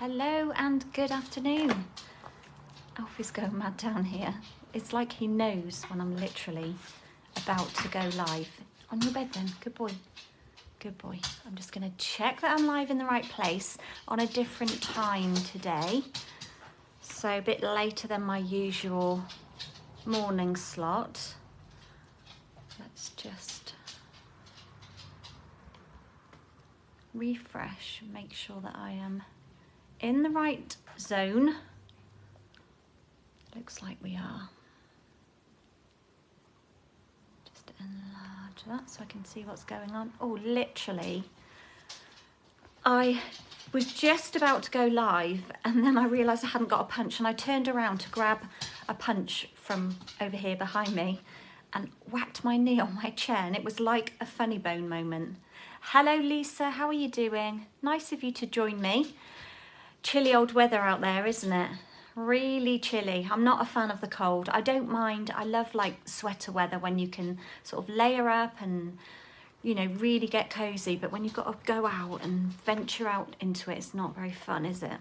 Hello and good afternoon. Alfie's going mad down here. It's like he knows when I'm literally about to go live. On your bed then, good boy. Good boy. I'm just going to check that I'm live in the right place on a different time today. So a bit later than my usual morning slot. Let's just refresh and make sure that I am in the right zone. Looks like we are. Just enlarge that so I can see what's going on. Oh, literally, I was just about to go live and then I realised I hadn't got a punch, and I turned around to grab a punch from over here behind me and whacked my knee on my chair, and it was like a funny bone moment. Hello Lisa, how are you doing? Nice of you to join me. Chilly old weather out there, isn't it? Really chilly. I'm not a fan of the cold. I don't mind. I love like sweater weather when you can sort of layer up and, you know, really get cozy. But when you've got to go out and venture out into it, it's not very fun, is it?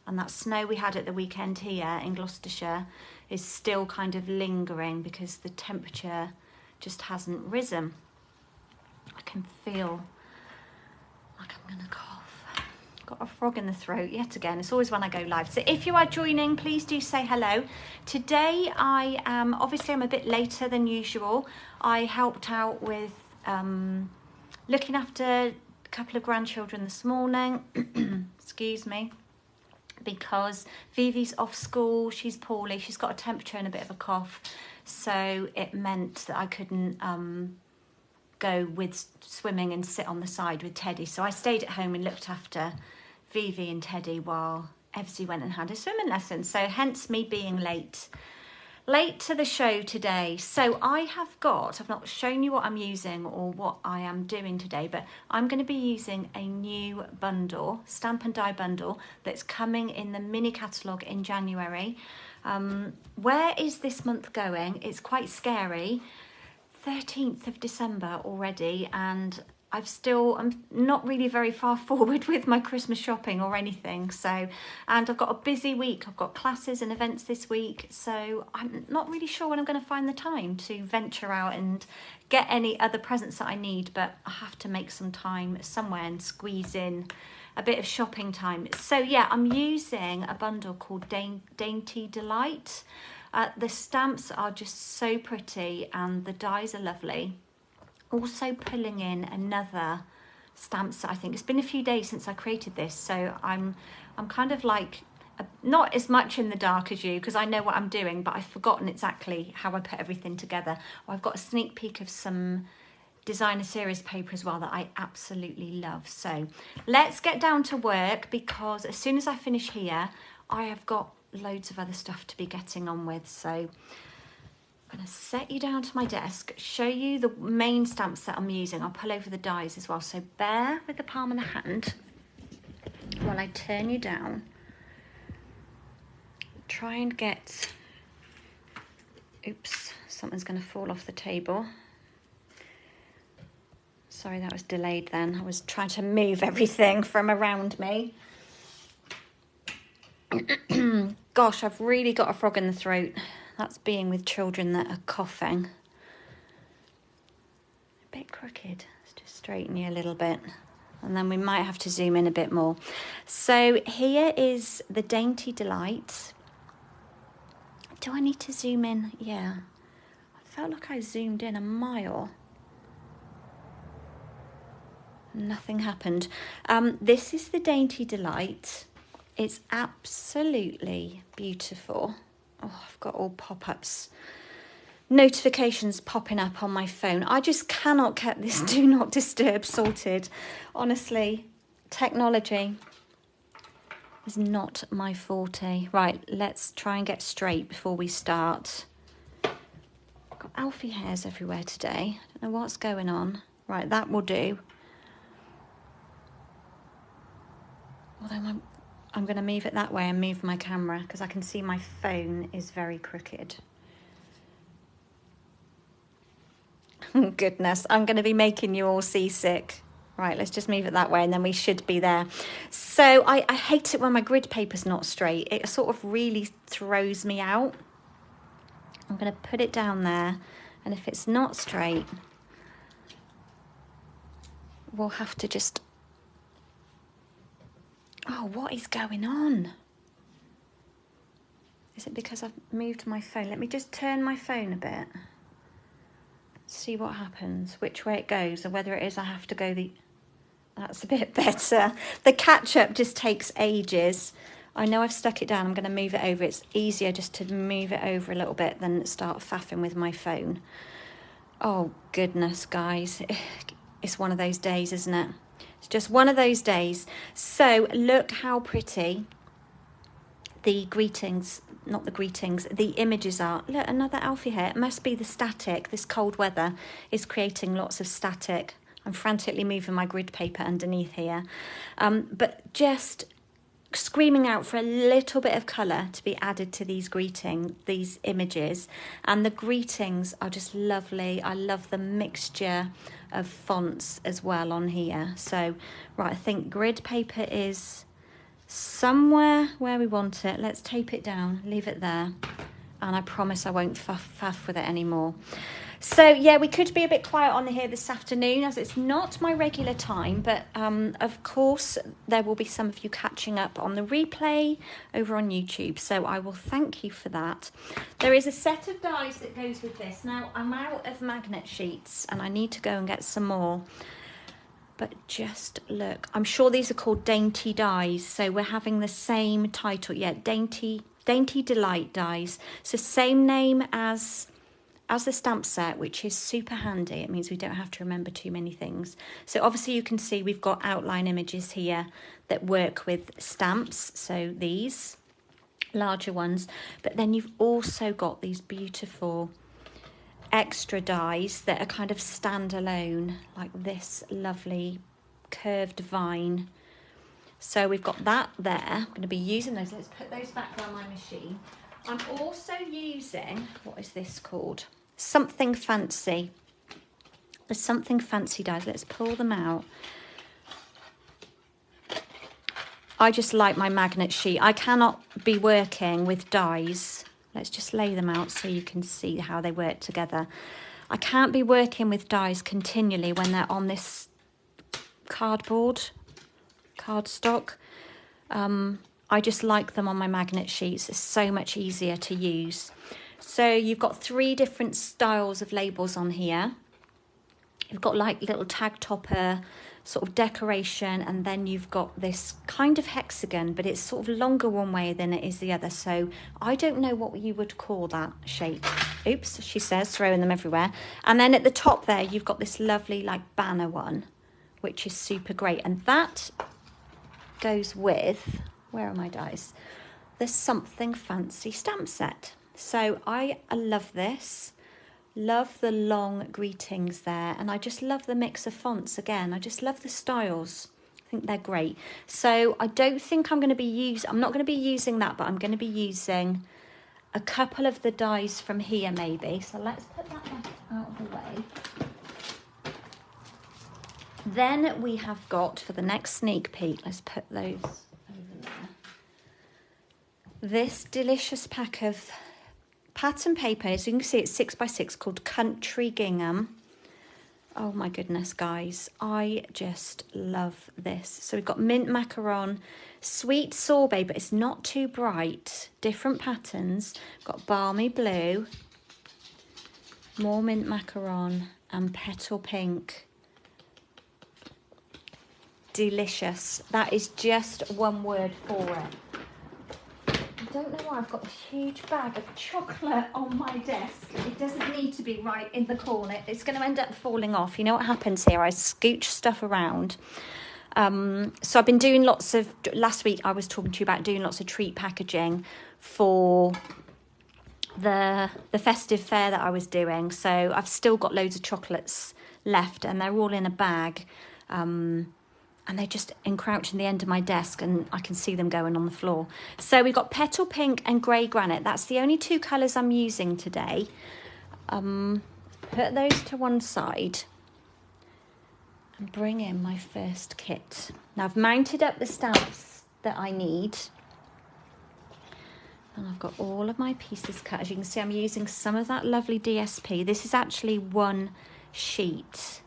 And that snow we had at the weekend here in Gloucestershire is still kind of lingering because the temperature just hasn't risen. I can feel like I'm gonna cough. Got a frog in the throat yet again. It's always when I go live. So if you are joining, please do say hello. Today I am, obviously I'm a bit later than usual. I helped out with looking after a couple of grandchildren this morning, excuse me, because Vivi's off school, she's poorly, she's got a temperature and a bit of a cough. So it meant that I couldn't go with swimming and sit on the side with Teddy. So I stayed at home and looked after Vivi and Teddy while Evsy went and had a swimming lesson. So hence me being late to the show today. So I've not shown you what I'm using or what I am doing today, but I'm going to be using a new bundle, Stamp and Die bundle, that's coming in the mini catalogue in January. Where is this month going? It's quite scary. 13th of December already, and I'm not really very far forward with my Christmas shopping or anything. So, and I've got a busy week. I've got classes and events this week, so I'm not really sure when I'm going to find the time to venture out and get any other presents that I need, but I have to make some time somewhere and squeeze in a bit of shopping time. So yeah, I'm using a bundle called Dainty Delight. The stamps are just so pretty and the dies are lovely. Also pulling in another stamp set. I think it's been a few days since I created this, so I'm kind of like not as much in the dark as you because I know what I'm doing, but I've forgotten exactly how I put everything together. I've got a sneak peek of some designer series paper as well that I absolutely love. So let's get down to work, because as soon as I finish here I have got loads of other stuff to be getting on with. So I'm going to set you down to my desk, show you the main stamp set I'm using. I'll pull over the dies as well, so bear with the palm of the hand while I turn you down. Try and get, oops, something's going to fall off the table. Sorry, that was delayed then. I was trying to move everything from around me. Gosh, I've really got a frog in the throat. That's being with children that are coughing. A bit crooked. Let's just straighten you a little bit. And then we might have to zoom in a bit more. So here is the Dainty Delight. Do I need to zoom in? Yeah. I felt like I zoomed in a mile. Nothing happened. This is the Dainty Delight. It's absolutely beautiful. Oh, I've got all pop-ups, notifications popping up on my phone. I just cannot get this do not disturb sorted. Honestly, technology is not my forte. Right, let's try and get straight before we start. I've got Alfie hairs everywhere today. I don't know what's going on. Right, that will do. Although I'm going to move it that way and move my camera because I can see my phone is very crooked. Oh, goodness, I'm going to be making you all seasick. Right, let's just move it that way and then we should be there. So I hate it when my grid paper's not straight. It sort of really throws me out. I'm going to put it down there, and if it's not straight, we'll have to just... Oh, what is going on? Is it because I've moved my phone? Let me just turn my phone a bit. See what happens, which way it goes, or whether it is I have to go the... That's a bit better. The catch-up just takes ages. I know I've stuck it down. I'm going to move it over. It's easier just to move it over a little bit than start faffing with my phone. Oh, goodness, guys. It's one of those days, isn't it? It's just one of those days. So look how pretty the greetings, not the greetings, the images are. Look, another Alfie here. It must be the static. This cold weather is creating lots of static. I'm frantically moving my grid paper underneath here. But just screaming out for a little bit of colour to be added to these these images. And the greetings are just lovely. I love the mixture of fonts as well on here. So, right, I think grid paper is somewhere where we want it. Let's tape it down, leave it there. And I promise I won't faff with it anymore. So yeah, we could be a bit quiet on here this afternoon as it's not my regular time, but of course there will be some of you catching up on the replay over on YouTube, so I will thank you for that. There is a set of dies that goes with this. Now I'm out of magnet sheets and I need to go and get some more, but just look, I'm sure these are called Dainty dies, so we're having the same title. Yeah, Dainty Delight dies, so same name as the stamp set, which is super handy. It means we don't have to remember too many things. So obviously you can see we've got outline images here that work with stamps, so these larger ones, but then you've also got these beautiful extra dies that are kind of standalone, like this lovely curved vine. So we've got that there. I'm going to be using those. Let's put those back on my machine. I'm also using, what is this called? Something Fancy. The Something Fancy dies. Let's pull them out. I just like my magnet sheet. I cannot be working with dies. Let's just lay them out so you can see how they work together. I can't be working with dies continually when they're on this cardstock. I just like them on my magnet sheets. It's so much easier to use. So you've got 3 different styles of labels on here. You've got like little tag topper sort of decoration, and then you've got this kind of hexagon, but it's sort of longer one way than it is the other. So I don't know what you would call that shape. Oops, she says, throwing them everywhere. And then at the top there, you've got this lovely like banner one, which is super great. And that goes with, where are my dies? The Something Fancy stamp set. So I love this. Love the long greetings there, and I just love the mix of fonts again. I just love the styles. I think they're great. So I don't think I'm going to be I'm not going to be using that, but I'm going to be using a couple of the dies from here maybe. So let's put that back out of the way. Then we have got, for the next sneak peek, let's put those over there. This delicious pack of pattern paper, as you can see, it's 6x6, called Country Gingham. Oh my goodness, guys, I just love this. So we've got mint macaron, sweet sorbet, but it's not too bright. Different patterns. We've got balmy blue, more mint macaron, and petal pink. Delicious. That is just one word for it. I don't know why I've got this huge bag of chocolate on my desk. It doesn't need to be right in the corner. It's going to end up falling off. You know what happens here? I scooch stuff around. So I've been doing lots of... Last week I was talking to you about doing lots of treat packaging for the festive fair that I was doing. So I've still got loads of chocolates left, and they're all in a bag. And they just encroach in the end of my desk, and I can see them going on the floor. So we've got petal pink and grey granite. That's the only 2 colours I'm using today. Put those to one side. and bring in my first kit. Now I've mounted up the stamps that I need. And I've got all of my pieces cut. As you can see, I'm using some of that lovely DSP. This is actually one sheet,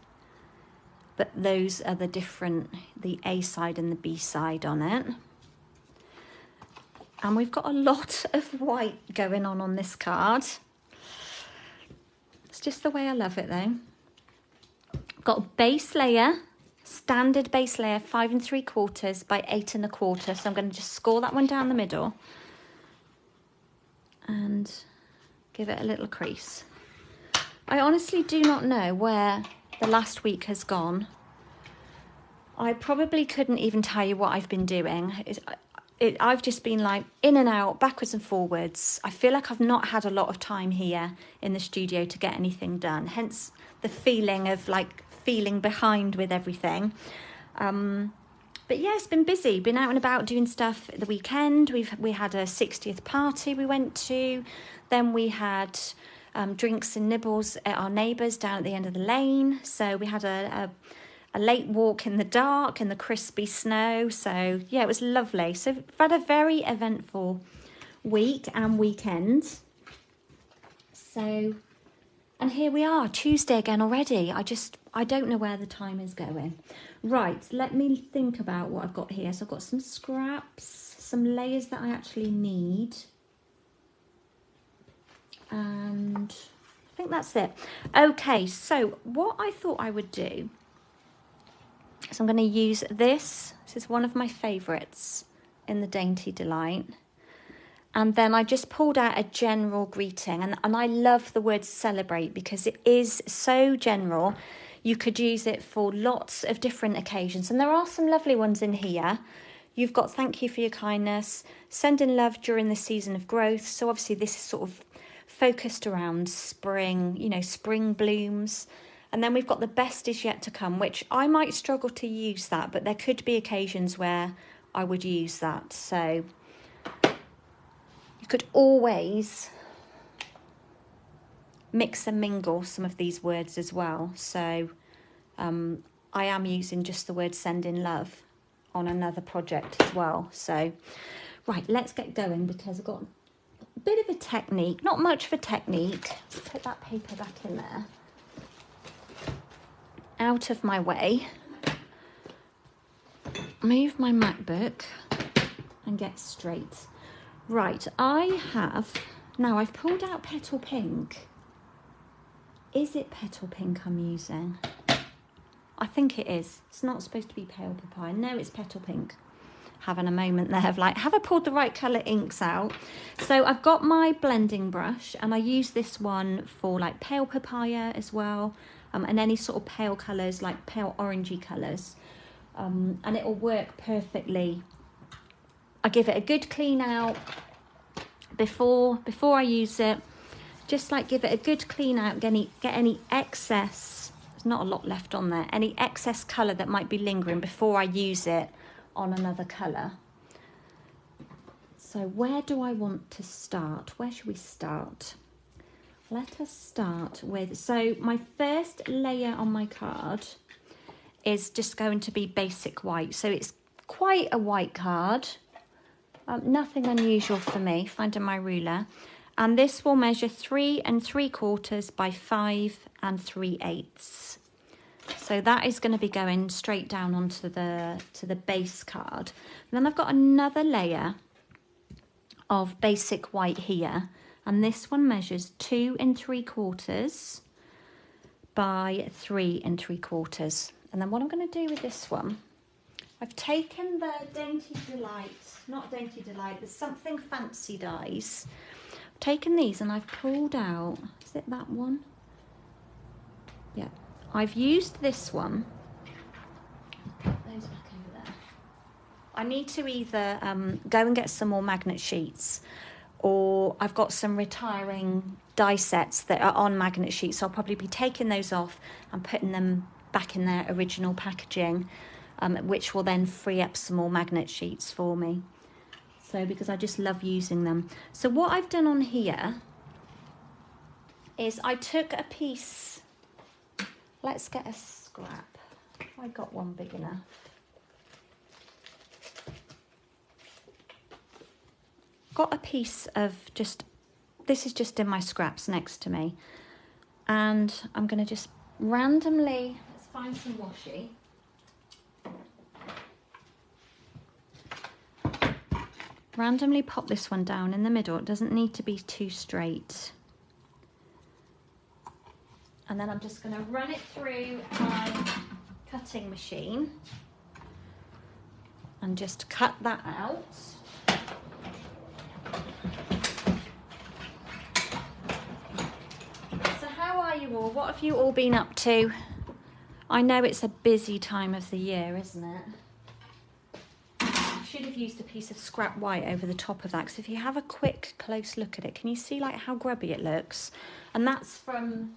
but those are the different, the A side and the B side on it. And we've got a lot of white going on this card. It's just the way I love it though. I've got a base layer, standard base layer, 5 3/4 by 8 1/4. So I'm going to just score that one down the middle and give it a little crease. I honestly do not know where the last week has gone. I probably couldn't even tell you what I've been doing. I've just been like in and out, backwards and forwards. I feel like I've not had a lot of time here in the studio to get anything done. Hence the feeling of like feeling behind with everything. But yeah, it's been busy. Been out and about doing stuff at the weekend. We had a 60th party we went to. Then we had drinks and nibbles at our neighbours down at the end of the lane. So we had a late walk in the dark in the crispy snow. So yeah, it was lovely. So we've had a very eventful week and weekend. So, and here we are, Tuesday again already. I don't know where the time is going. Right, let me think about what I've got here. So I've got some scraps, some layers that I actually need. And I think that's it. Okay, so what I thought I would do is I'm going to use this. This is one of my favourites in the Dainty Delight. And then I just pulled out a general greeting. And I love the word celebrate because it is so general. You could use it for lots of different occasions. And there are some lovely ones in here. You've got thank you for your kindness, sending love during the season of growth. So obviously this is sort of focused around spring, you know, spring blooms. And then we've got the best is yet to come, which I might struggle to use that, but there could be occasions where I would use that. So you could always mix and mingle some of these words as well. So I am using just the word sending love on another project as well. So right, let's get going because I've got a bit of a technique, not much of a technique. Let's put that paper back in there, out of my way, move my MacBook and get straight. Right, I've pulled out Petal Pink. Is it Petal Pink I'm using? I think it is. It's not supposed to be Pale Papaya. No, it's Petal Pink. Having a moment there of like, have I pulled the right colour inks out? So I've got my blending brush and I use this one for like Pale Papaya as well. And any sort of pale colours, like pale orangey colours. And it will work perfectly. I give it a good clean out before I use it. Just like give it a good clean out, get any excess, there's not a lot left on there, any excess colour that might be lingering before I use it on another colour. So where do I want to start? Where should we start? Let us start with, so my first layer on my card is just going to be basic white. So it's quite a white card, nothing unusual for me, finding my ruler. And this will measure 3 3/4 by 5 3/8. So that is going to be going straight down onto the base card. And then I've got another layer of basic white here. And this one measures 2 3/4 by 3 3/4. And then what I'm going to do with this one, I've taken the Dainty Delight, not Dainty Delight, the Something Fancy dies. I've taken these and I've pulled out, is it that one? Yeah, I've used this one. Put those back over there. I need to either go and get some more magnet sheets, or I've got some retiring die sets that are on magnet sheets, so I'll probably be taking those off and putting them back in their original packaging, which will then free up some more magnet sheets for me. So because I just love using them. So what I've done on here is I took a piece, let's get a scrap. I got one big enough. Got a piece of just, this is just in my scraps next to me. And I'm going to just randomly, let's find some washi. Randomly pop this one down in the middle. It doesn't need to be too straight. And then I'm just going to run it through my cutting machine and just cut that out. So how are you all? What have you all been up to? I know it's a busy time of the year, isn't it? Should have used a piece of scrap white over the top of that, because if you have a quick close look at it, can you see like how grubby it looks? And that's from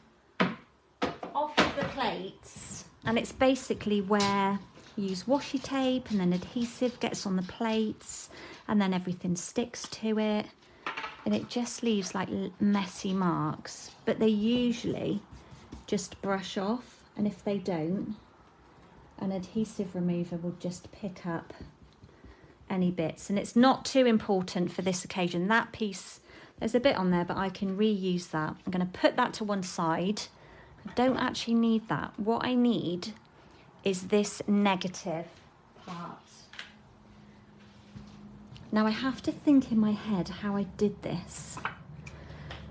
off of the plates, and it's basically where you use washi tape and then adhesive gets on the plates and then everything sticks to it, and it just leaves like messy marks, but they usually just brush off, and if they don't, an adhesive remover will just pick up any bits, and it's not too important for this occasion. That piece, there's a bit on there, but I can reuse that. I'm going to put that to one side. I don't actually need that. What I need is this negative part. Now I have to think in my head how I did this,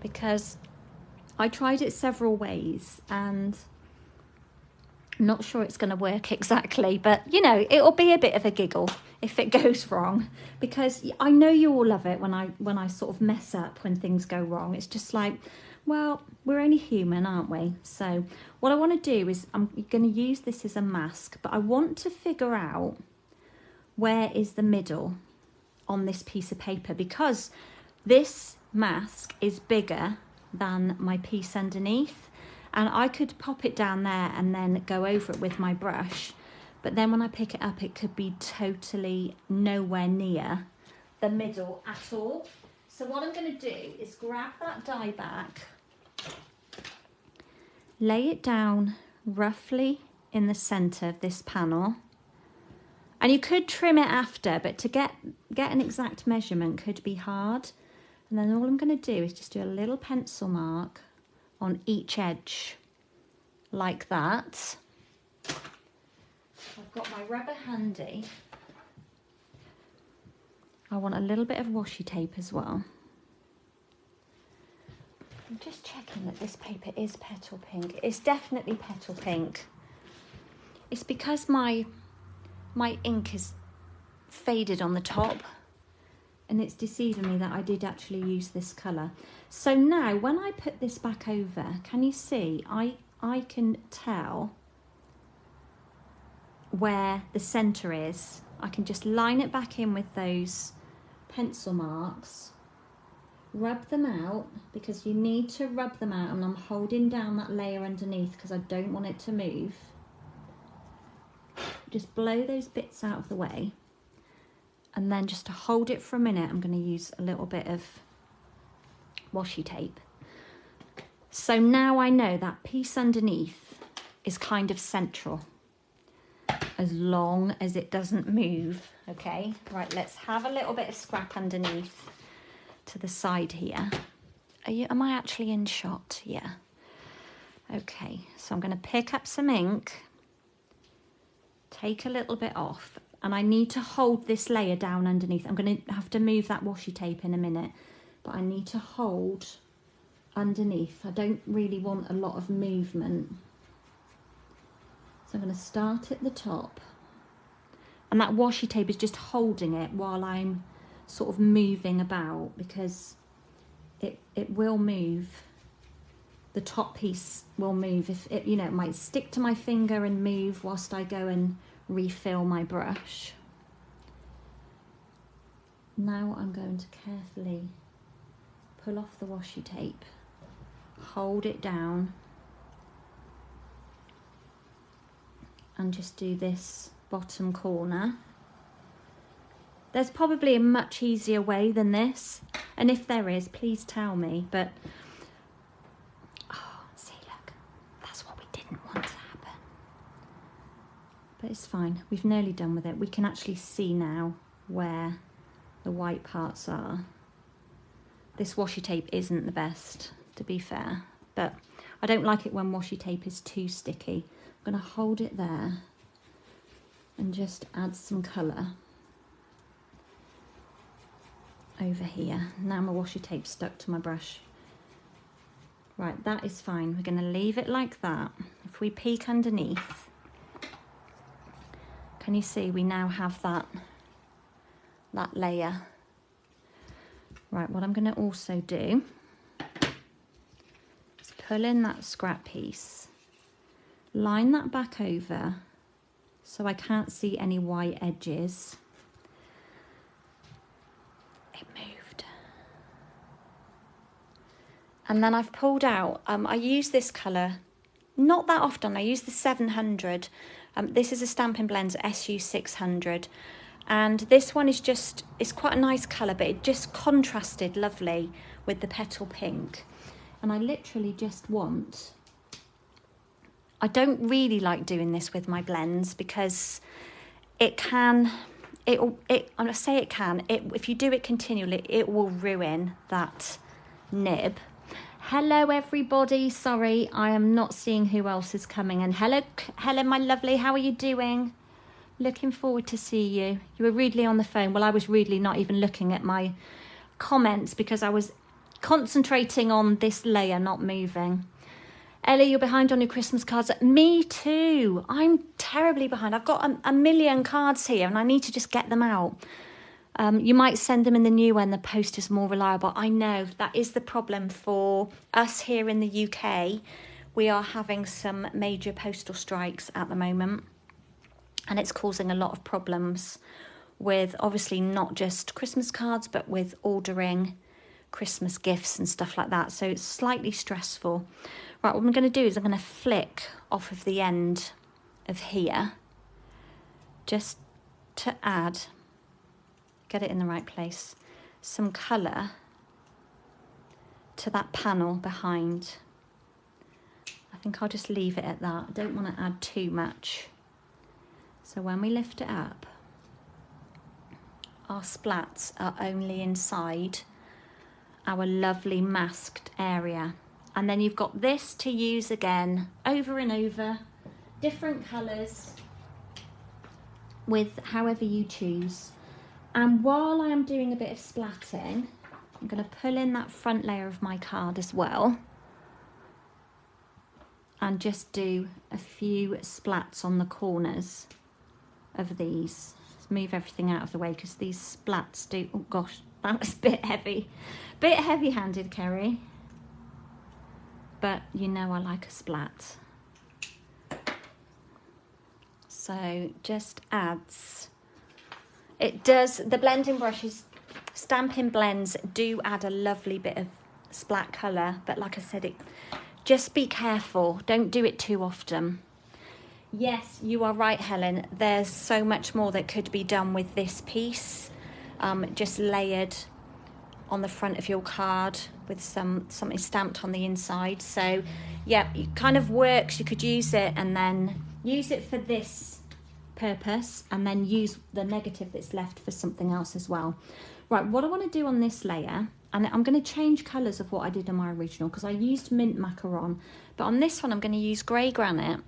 because I tried it several ways and I'm not sure it's going to work exactly, but you know, it'll be a bit of a giggle if it goes wrong, because I know you all love it when I sort of mess up when things go wrong. It's just like, well, we're only human, aren't we? So what I want to do is I'm going to use this as a mask, but I want to figure out where is the middle on this piece of paper, because this mask is bigger than my piece underneath, and I could pop it down there and then go over it with my brush, but then when I pick it up it could be totally nowhere near the middle at all. So what I'm going to do is grab that die back, lay it down roughly in the centre of this panel, and you could trim it after, but to get an exact measurement could be hard. And then all I'm going to do is just do a little pencil mark on each edge like that. I've got my rubber handy. I want a little bit of washi tape as well. I'm just checking that this paper is petal pink. It's definitely petal pink. It's because my ink is faded on the top, and it's deceiving me that I did actually use this colour. So now when I put this back over, can you see I can tell where the centre is. I can just line it back in with those pencil marks, rub them out, because you need to rub them out, and I'm holding down that layer underneath because I don't want it to move. Just blow those bits out of the way, and then just to hold it for a minute I'm going to use a little bit of washi tape. So now I know that piece underneath is kind of central, as long as it doesn't move. Okay, right, let's have a little bit of scrap underneath to the side here. Am I actually in shot? Yeah. Okay, so I'm going to pick up some ink, take a little bit off, and I need to hold this layer down underneath. I'm going to have to move that washi tape in a minute, but I need to hold underneath. I don't really want a lot of movement. So I'm going to start at the top, and that washi tape is just holding it while I'm sort of moving about, because it will move. The top piece will move. If it, you know, it might stick to my finger and move whilst I go and refill my brush. Now I'm going to carefully pull off the washi tape, hold it down, and just do this bottom corner. There's probably a much easier way than this, and if there is, please tell me. But oh, see, look, that's what we didn't want to happen. but it's fine. We've nearly done with it. We can actually see now where the white parts are. This washi tape isn't the best, to be fair, but I don't like it when washi tape is too sticky. I'm going to hold it there and just add some colour over here. Now my washi tape's stuck to my brush. Right, that is fine. We're going to leave it like that. If we peek underneath, can you see we now have that layer? Right, what I'm going to also do is pull in that scrap piece, line that back over so I can't see any white edges. It moved. And then I've pulled out, I use this colour not that often. I use the 700. This is a Stampin' Blends SU 600. And this one is just, it's quite a nice colour, but it just contrasted lovely with the petal pink. And I literally just want, I don't really like doing this with my blends because it can, I say it can, if you do it continually, it will ruin that nib. Hello everybody, sorry, I am not seeing who else is coming. And hello Helen, my lovely, how are you doing? Looking forward to see you. You were rudely on the phone. Well, I was rudely not even looking at my comments because I was concentrating on this layer not moving. Ellie, you're behind on your Christmas cards. Me too. I'm terribly behind. I've got a million cards here and I need to just get them out. You might send them in the new when the post is more reliable. I know that is the problem for us here in the UK. We are having some major postal strikes at the moment. And it's causing a lot of problems with obviously not just Christmas cards, but with ordering Christmas gifts and stuff like that. So it's slightly stressful. Right, what I'm going to do is I'm going to flick off of the end of here just to add, get it in the right place, some colour to that panel behind. I think I'll just leave it at that. I don't want to add too much. So when we lift it up, our splats are only inside our lovely masked area. And then you've got this to use again, over and over, different colours with however you choose. And while I am doing a bit of splatting, I'm going to pull in that front layer of my card as well. And just do a few splats on the corners of these. Let's move everything out of the way because these splats do, oh gosh, that was a bit heavy. Bit heavy-handed, Kerry. But you know I like a splat. So just adds, it does, the blending brushes, Stampin' Blends do add a lovely bit of splat colour, but like I said, just be careful, don't do it too often. Yes, you are right, Helen. There's so much more that could be done with this piece, just layered on the front of your card with something stamped on the inside. So yeah, it kind of works. You could use it and then use it for this purpose and then use the negative that's left for something else as well. Right, what I want to do on this layer, and I'm going to change colours of what I did on my original because I used mint macaron, but on this one I'm going to use grey granite.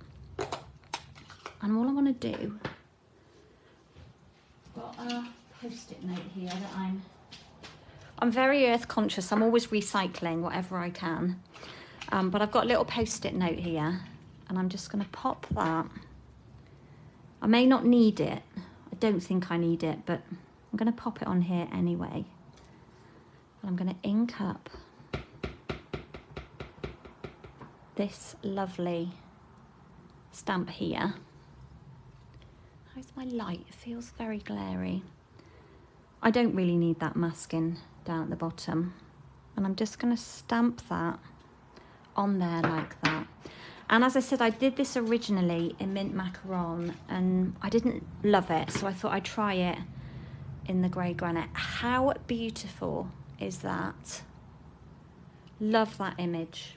And all I want to do, I've got a post-it note here that I'm very earth conscious. I'm always recycling whatever I can. But I've got a little post-it note here and I'm just going to pop that. I may not need it. I don't think I need it, but I'm going to pop it on here anyway. And I'm going to ink up this lovely stamp here. How's my light? It feels very glary. I don't really need that masking down at the bottom. And I'm just going to stamp that on there like that. And as I said, I did this originally in mint macaron and I didn't love it, so I thought I'd try it in the grey granite. How beautiful is that? Love that image.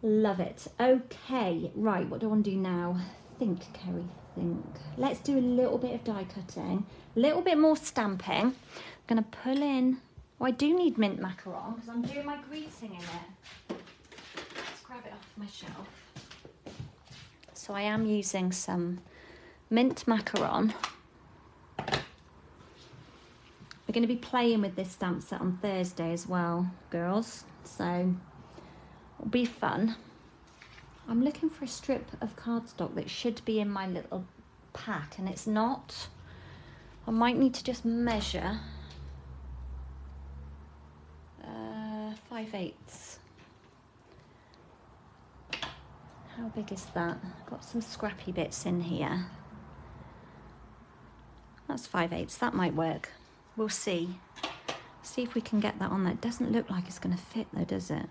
Love it. Okay, right, what do I want to do now? think, Kerry, think. Let's do a little bit of die cutting, a little bit more stamping. I'm going to pull in, oh, I do need mint macaron because I'm doing my greeting in it. Let's grab it off my shelf. So I am using some mint macaron. We're going to be playing with this stamp set on Thursday as well, girls. So it'll be fun. I'm looking for a strip of cardstock that should be in my little pack and it's not. I might need to just measure 5/8. How big is that? I've got some scrappy bits in here. That's 5/8, that might work. We'll see. See if we can get that on there. It doesn't look like it's going to fit though, does it?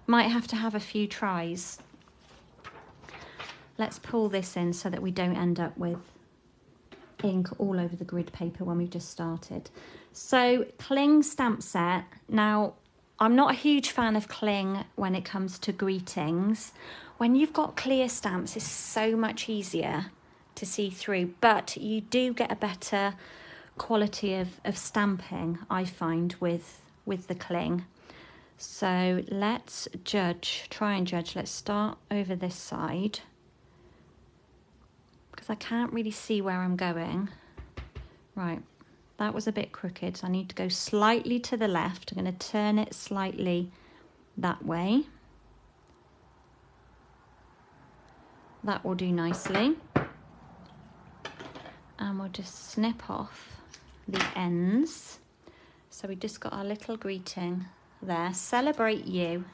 Might have to have a few tries. Let's pull this in so that we don't end up with ink all over the grid paper when we've just started. So cling stamp set. Now, I'm not a huge fan of cling when it comes to greetings. When you've got clear stamps, it's so much easier to see through, but you do get a better quality of stamping, I find, with the cling. So let's try and judge. Let's start over this side because I can't really see where I'm going. Right, that was a bit crooked, so I need to go slightly to the left. I'm going to turn it slightly that way. That will do nicely. And we'll just snip off the ends. So we just got our little greeting there. Celebrate you.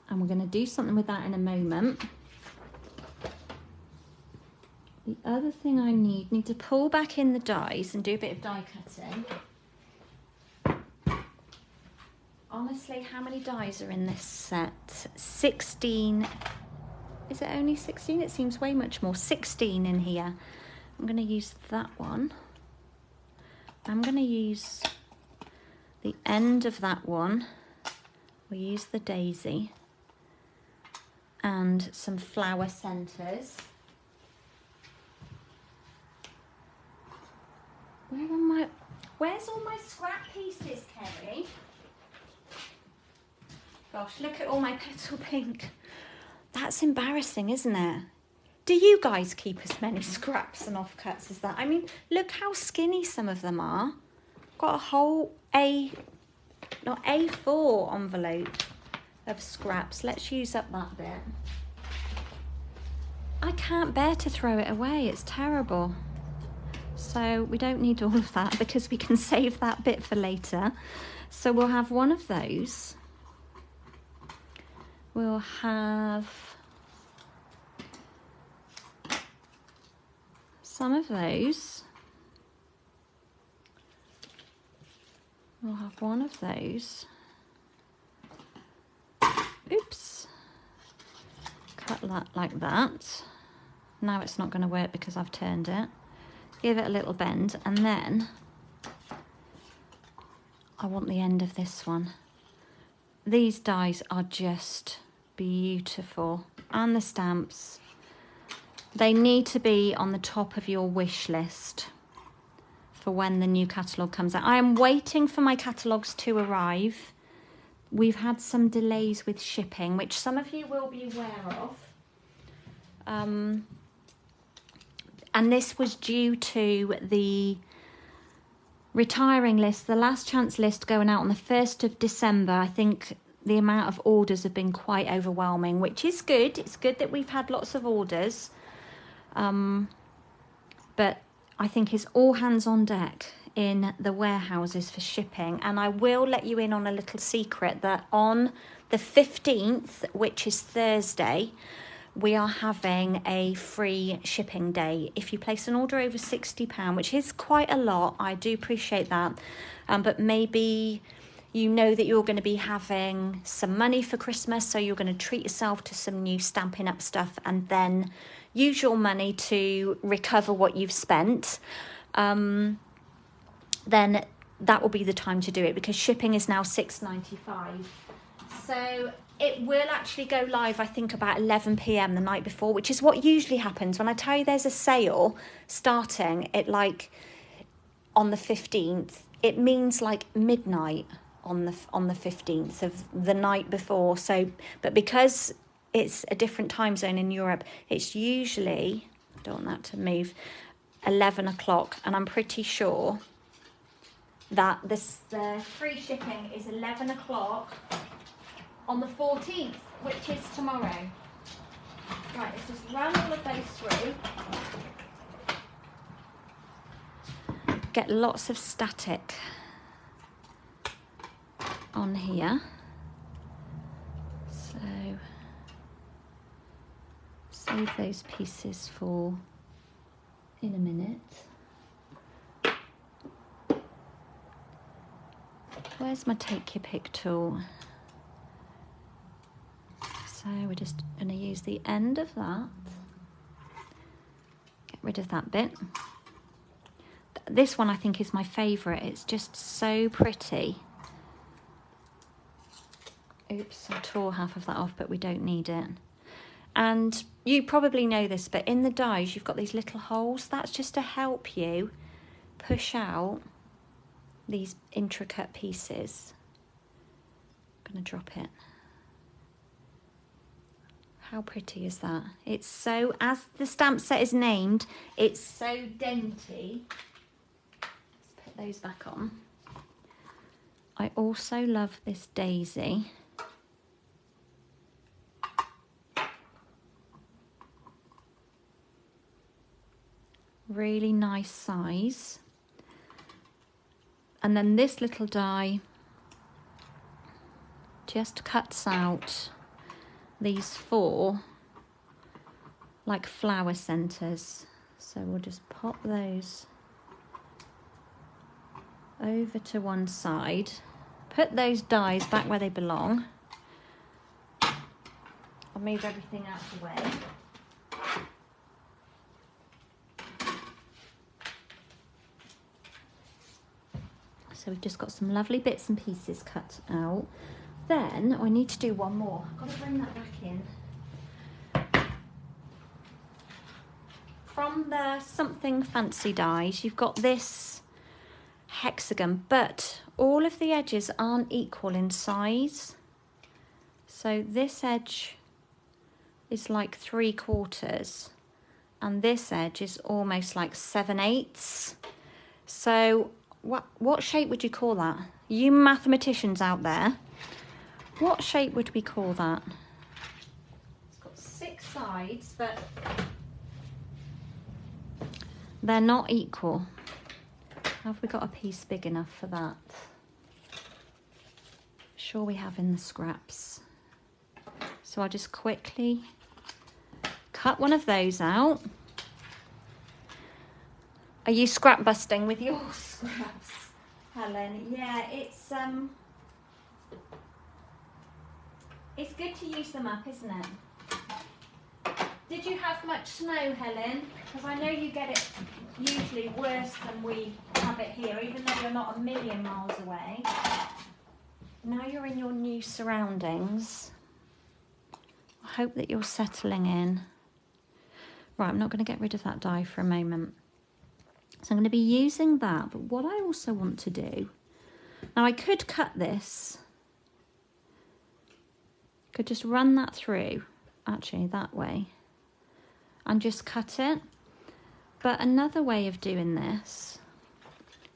And we're going to do something with that in a moment. The other thing I need to pull back in the dies and do a bit of die cutting. Honestly, how many dies are in this set? 16. Is it only 16? It seems way much more. 16 in here. I'm going to use that one. I'm going to use the end of that one. We'll use the daisy and some flower centres. Where's all my scrap pieces, Kerry? Gosh, look at all my petal pink. That's embarrassing, isn't it? Do you guys keep as many scraps and offcuts as that? I mean, look how skinny some of them are. Got a whole A4 envelope of scraps. Let's use up that bit. I can't bear to throw it away. It's terrible. So we don't need all of that because we can save that bit for later. So we'll have one of those. We'll have some of those. We'll have one of those. Oops. Cut that like that. Now it's not going to work because I've turned it. Give it a little bend, and then I want the end of this one. These dies are just beautiful, and the stamps, they need to be on the top of your wish list for when the new catalogue comes out. I am waiting for my catalogues to arrive. We've had some delays with shipping, which some of you will be aware of. And this was due to the retiring list, the last chance list going out on the 1st of December. I think the amount of orders have been quite overwhelming, which is good. It's good that we've had lots of orders. But I think it's all hands on deck in the warehouses for shipping. And I will let you in on a little secret that on the 15th, which is Thursday, we are having a free shipping day. If you place an order over £60, which is quite a lot, I do appreciate that. But maybe you know that you're going to be having some money for Christmas, so you're going to treat yourself to some new Stampin' Up stuff and then use your money to recover what you've spent. Then that will be the time to do it, because shipping is now £6.95. So it will actually go live, I think, about 11 p.m. the night before, which is what usually happens when I tell you there's a sale starting at like on the 15th. It means like midnight on the 15th of the night before. So, but because it's a different time zone in Europe, it's usually, I don't want that to move, 11 o'clock, and I'm pretty sure that the free shipping is 11 o'clock on the 14th, which is tomorrow. Right, let's just run all of those through. Get lots of static on here. So save those pieces for in a minute. Where's my take your pick tool? So we're just going to use the end of that. Get rid of that bit. This one I think is my favourite. It's just so pretty. Oops, I tore half of that off, but we don't need it. And you probably know this, but in the dies you've got these little holes. That's just to help you push out these intricate pieces. I'm going to drop it. How pretty is that? It's so, as the stamp set is named, it's so dainty. Let's put those back on. I also love this daisy. Really nice size. And then this little die just cuts out these 4 like flower centers. So we'll just pop those over to one side, put those dies back where they belong. I'll move everything out of the way. So we've just got some lovely bits and pieces cut out. Then I need to do one more. I've got to bring that back in. From the Something Fancy dies, you've got this hexagon, but all of the edges aren't equal in size. So this edge is like 3/4, and this edge is almost like 7/8. So what shape would you call that? You mathematicians out there, what shape would we call that? It's got 6 sides, but they're not equal. Have we got a piece big enough for that? Sure we have in the scraps. So I'll just quickly cut one of those out. Are you scrap busting with your scraps, Helen? Yeah, it's good to use them up, isn't it? Did you have much snow, Helen? Because I know you get it usually worse than we have it here, even though you're not a million miles away. Now you're in your new surroundings. I hope that you're settling in. Right, I'm not going to get rid of that die for a moment. So I'm going to be using that, but what I also want to do, now I could cut this, could just run that through, actually that way, and just cut it. But another way of doing this,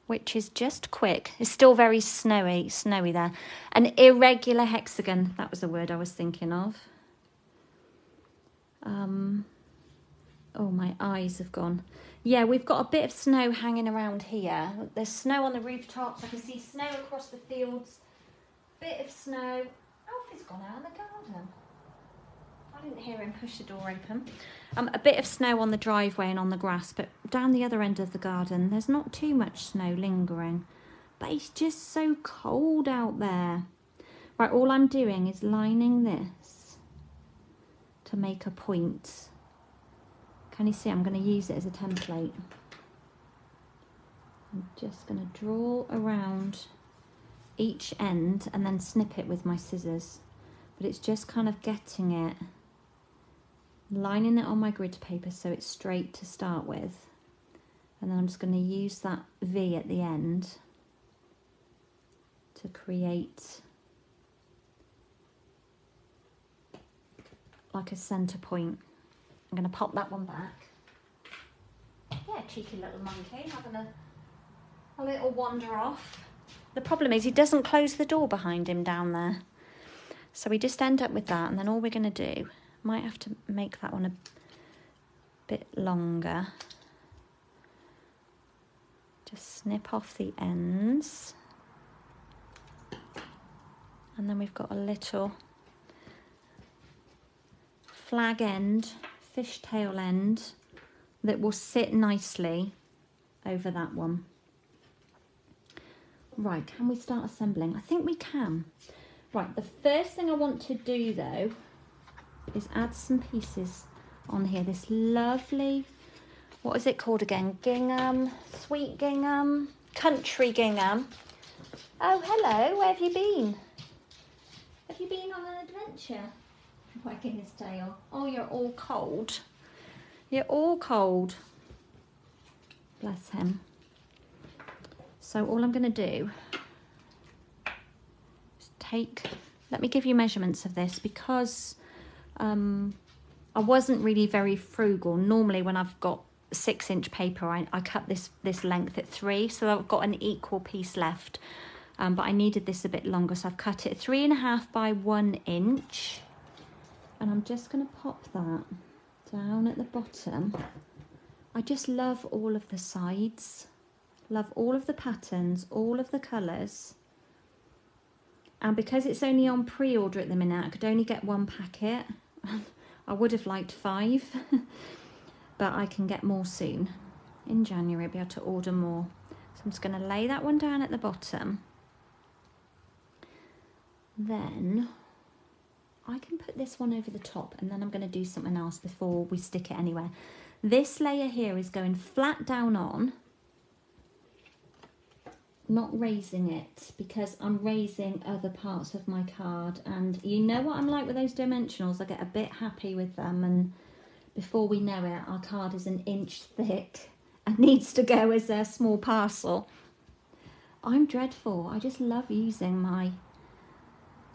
which is just quick, is still very snowy there, an irregular hexagon, that was the word I was thinking of. Oh, my eyes have gone. Yeah, we've got a bit of snow hanging around here. There's snow on the rooftops. I can see snow across the fields. Bit of snow. Alfie's gone out in the garden. I didn't hear him push the door open. A bit of snow on the driveway and on the grass, but down the other end of the garden, there's not too much snow lingering. But it's just so cold out there. Right, all I'm doing is lining this to make a point. Can you see? I'm going to use it as a template. I'm just going to draw around each end and then snip it with my scissors. but it's just kind of getting it, lining it on my grid paper so it's straight to start with. And then I'm just going to use that V at the end to create like a centre point. I'm going to pop that one back. Yeah, cheeky little monkey, having a little wander off. The problem is he doesn't close the door behind him down there. So we just end up with that, and then all we're going to do, might have to make that one a bit longer. Just snip off the ends. And then we've got a little flag end, fishtail end, that will sit nicely over that one. Right, can we start assembling? I think we can. Right, the first thing I want to do though is add some pieces on here. This lovely, what is it called again? Gingham, sweet gingham, country gingham. Oh, hello, where have you been? Have you been on an adventure? Wagging his tail. Oh, you're all cold. You're all cold. Bless him. So all I'm going to do is let me give you measurements of this, because I wasn't really very frugal. Normally when I've got 6-inch paper, I cut this length at 3, so I've got an equal piece left. But I needed this a bit longer, so I've cut it 3.5 by 1 inch. And I'm just going to pop that down at the bottom. I just love all of the sides. Love all of the patterns, all of the colours. And because it's only on pre-order at the minute, I could only get 1 packet. I would have liked 5, but I can get more soon. In January, I'll be able to order more. So I'm just going to lay that one down at the bottom. Then I can put this one over the top, and then I'm going to do something else before we stick it anywhere. This layer here is going flat down on, not raising it, because I'm raising other parts of my card, and you know what I'm like with those dimensionals, I get a bit happy with them, and before we know it, our card is 1 inch thick and needs to go as a small parcel. I'm dreadful. I just love using my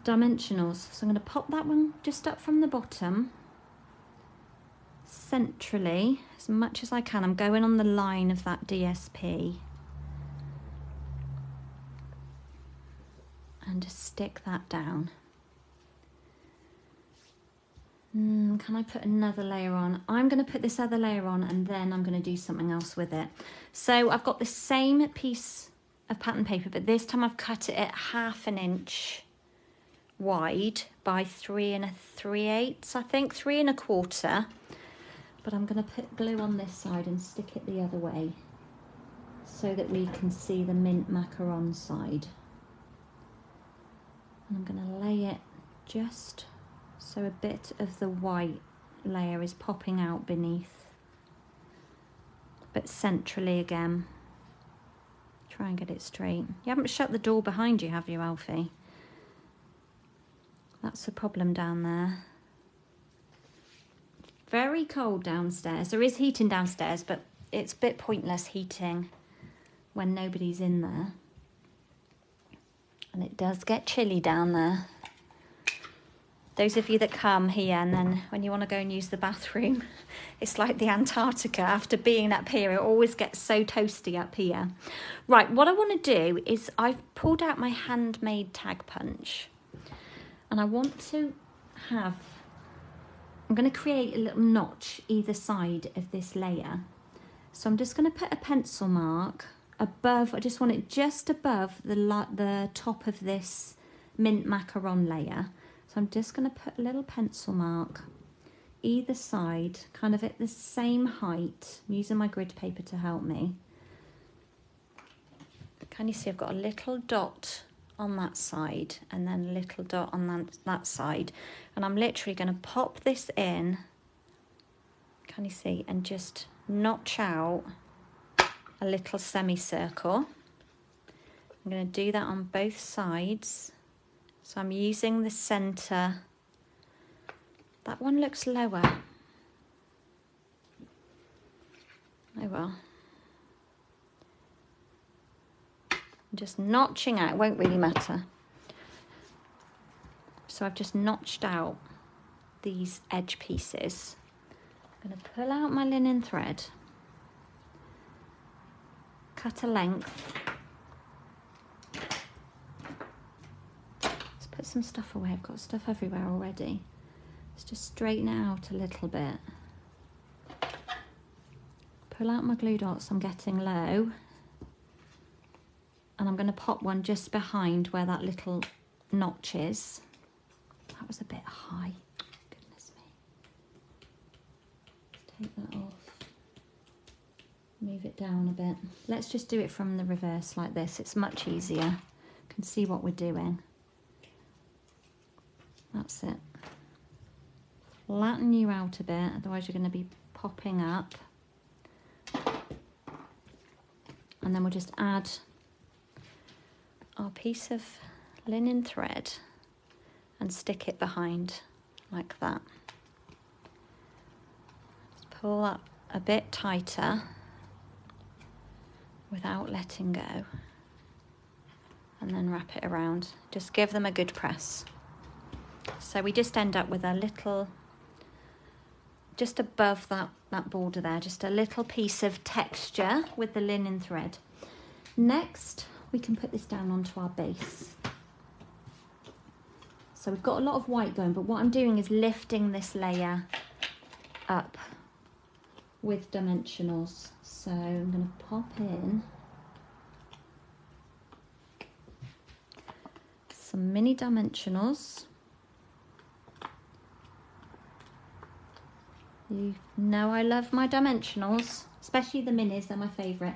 dimensionals. So I'm going to pop that one just up from the bottom, centrally, as much as I can. I'm going on the line of that DSP. And just stick that down. Can I put another layer on? I'm going to put this other layer on, and then I'm going to do something else with it. So I've got the same piece of pattern paper, but this time I've cut it at 1/2 inch wide by 3 3/8, I think, 3 1/4. But I'm going to put glue on this side and stick it the other way so that we can see the mint macaron side. And I'm going to lay it just so a bit of the white layer is popping out beneath, but centrally again. Try and get it straight. You haven't shut the door behind you, have you, Alfie? That's the problem down there. Very cold downstairs. There is heating downstairs, but it's a bit pointless heating when nobody's in there. And it does get chilly down there. Those of you that come here and then when you want to go and use the bathroom, it's like the Antarctica. After being up here, it always gets so toasty up here. Right, what I want to do is I've pulled out my handmade tag punch, and I want to I'm going to create a little notch either side of this layer. So I'm just going to put a pencil mark above, I just want it just above the top of this mint macaron layer. So I'm just going to put a little pencil mark either side, kind of at the same height. I'm using my grid paper to help me. Can you see I've got a little dot on that side and then a little dot on that side, and I'm literally going to pop this in, can you see, and just notch out a little semicircle. I'm going to do that on both sides. So I'm using the center That one looks lower. Oh well. I'm just notching out, it won't really matter. So I've just notched out these edge pieces. I'm going to pull out my linen thread, cut a length. Let's put some stuff away. I've got stuff everywhere already. Let's just straighten it out a little bit. Pull out my glue dots I'm getting low. And I'm going to pop one just behind where that little notch is. That was a bit high. Goodness me. Let's take that off. Move it down a bit. Let's just do it from the reverse like this. It's much easier. You can see what we're doing. That's it. Flatten you out a bit, otherwise you're going to be popping up. And then we'll just add our piece of linen thread and stick it behind like that. Just pull up a bit tighter without letting go, and then wrap it around. Just give them a good press. So we just end up with a little, just above that border there, just a little piece of texture with the linen thread. Next, we can put this down onto our base. So we've got a lot of white going, but what I'm doing is lifting this layer up with dimensionals. So I'm going to pop in some mini dimensionals. You know I love my dimensionals, especially the minis, they're my favourite.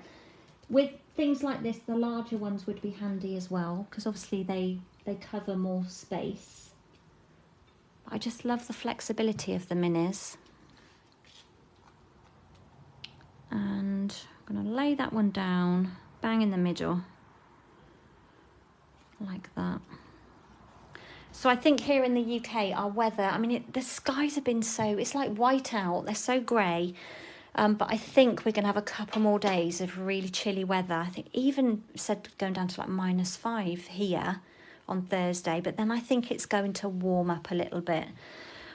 With things like this, the larger ones would be handy as well, because obviously they cover more space. I just love the flexibility of the minis. And I'm going to lay that one down, bang in the middle, like that. So I think here in the UK, our weather, I mean, the skies have been so, it's like white out, they're so grey. But I think we're going to have a couple more days of really chilly weather. I think even said going down to like -5 here on Thursday. But then I think it's going to warm up a little bit,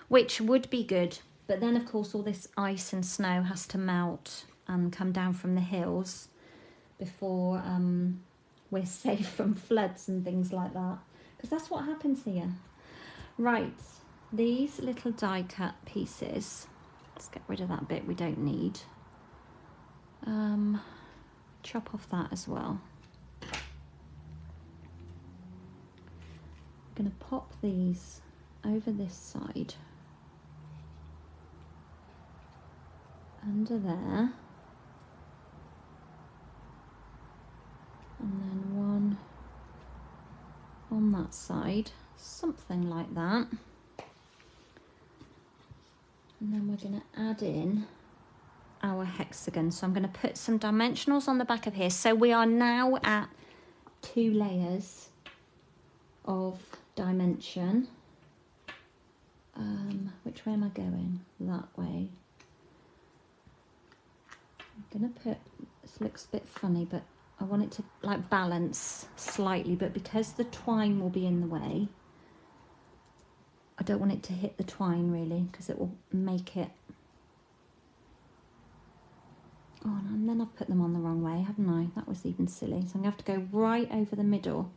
which would be good. But then, of course, all this ice and snow has to melt and come down from the hills before we're safe from floods and things like that. Because that's what happens here. Right, these little die cut pieces. Let's get rid of that bit we don't need. Chop off that as well. I'm going to pop these over this side, under there, and then one on that side, something like that. And then we're going to add in our hexagon. So I'm going to put some dimensionals on the back of here. So we are now at 2 layers of dimension. Which way am I going? That way. I'm going to put, this looks a bit funny, but I want it to like balance slightly, but because the twine will be in the way, I don't want it to hit the twine really, because it will make it. Oh, and then I've put them on the wrong way, haven't I? That was even silly. So I'm going to have to go right over the middle.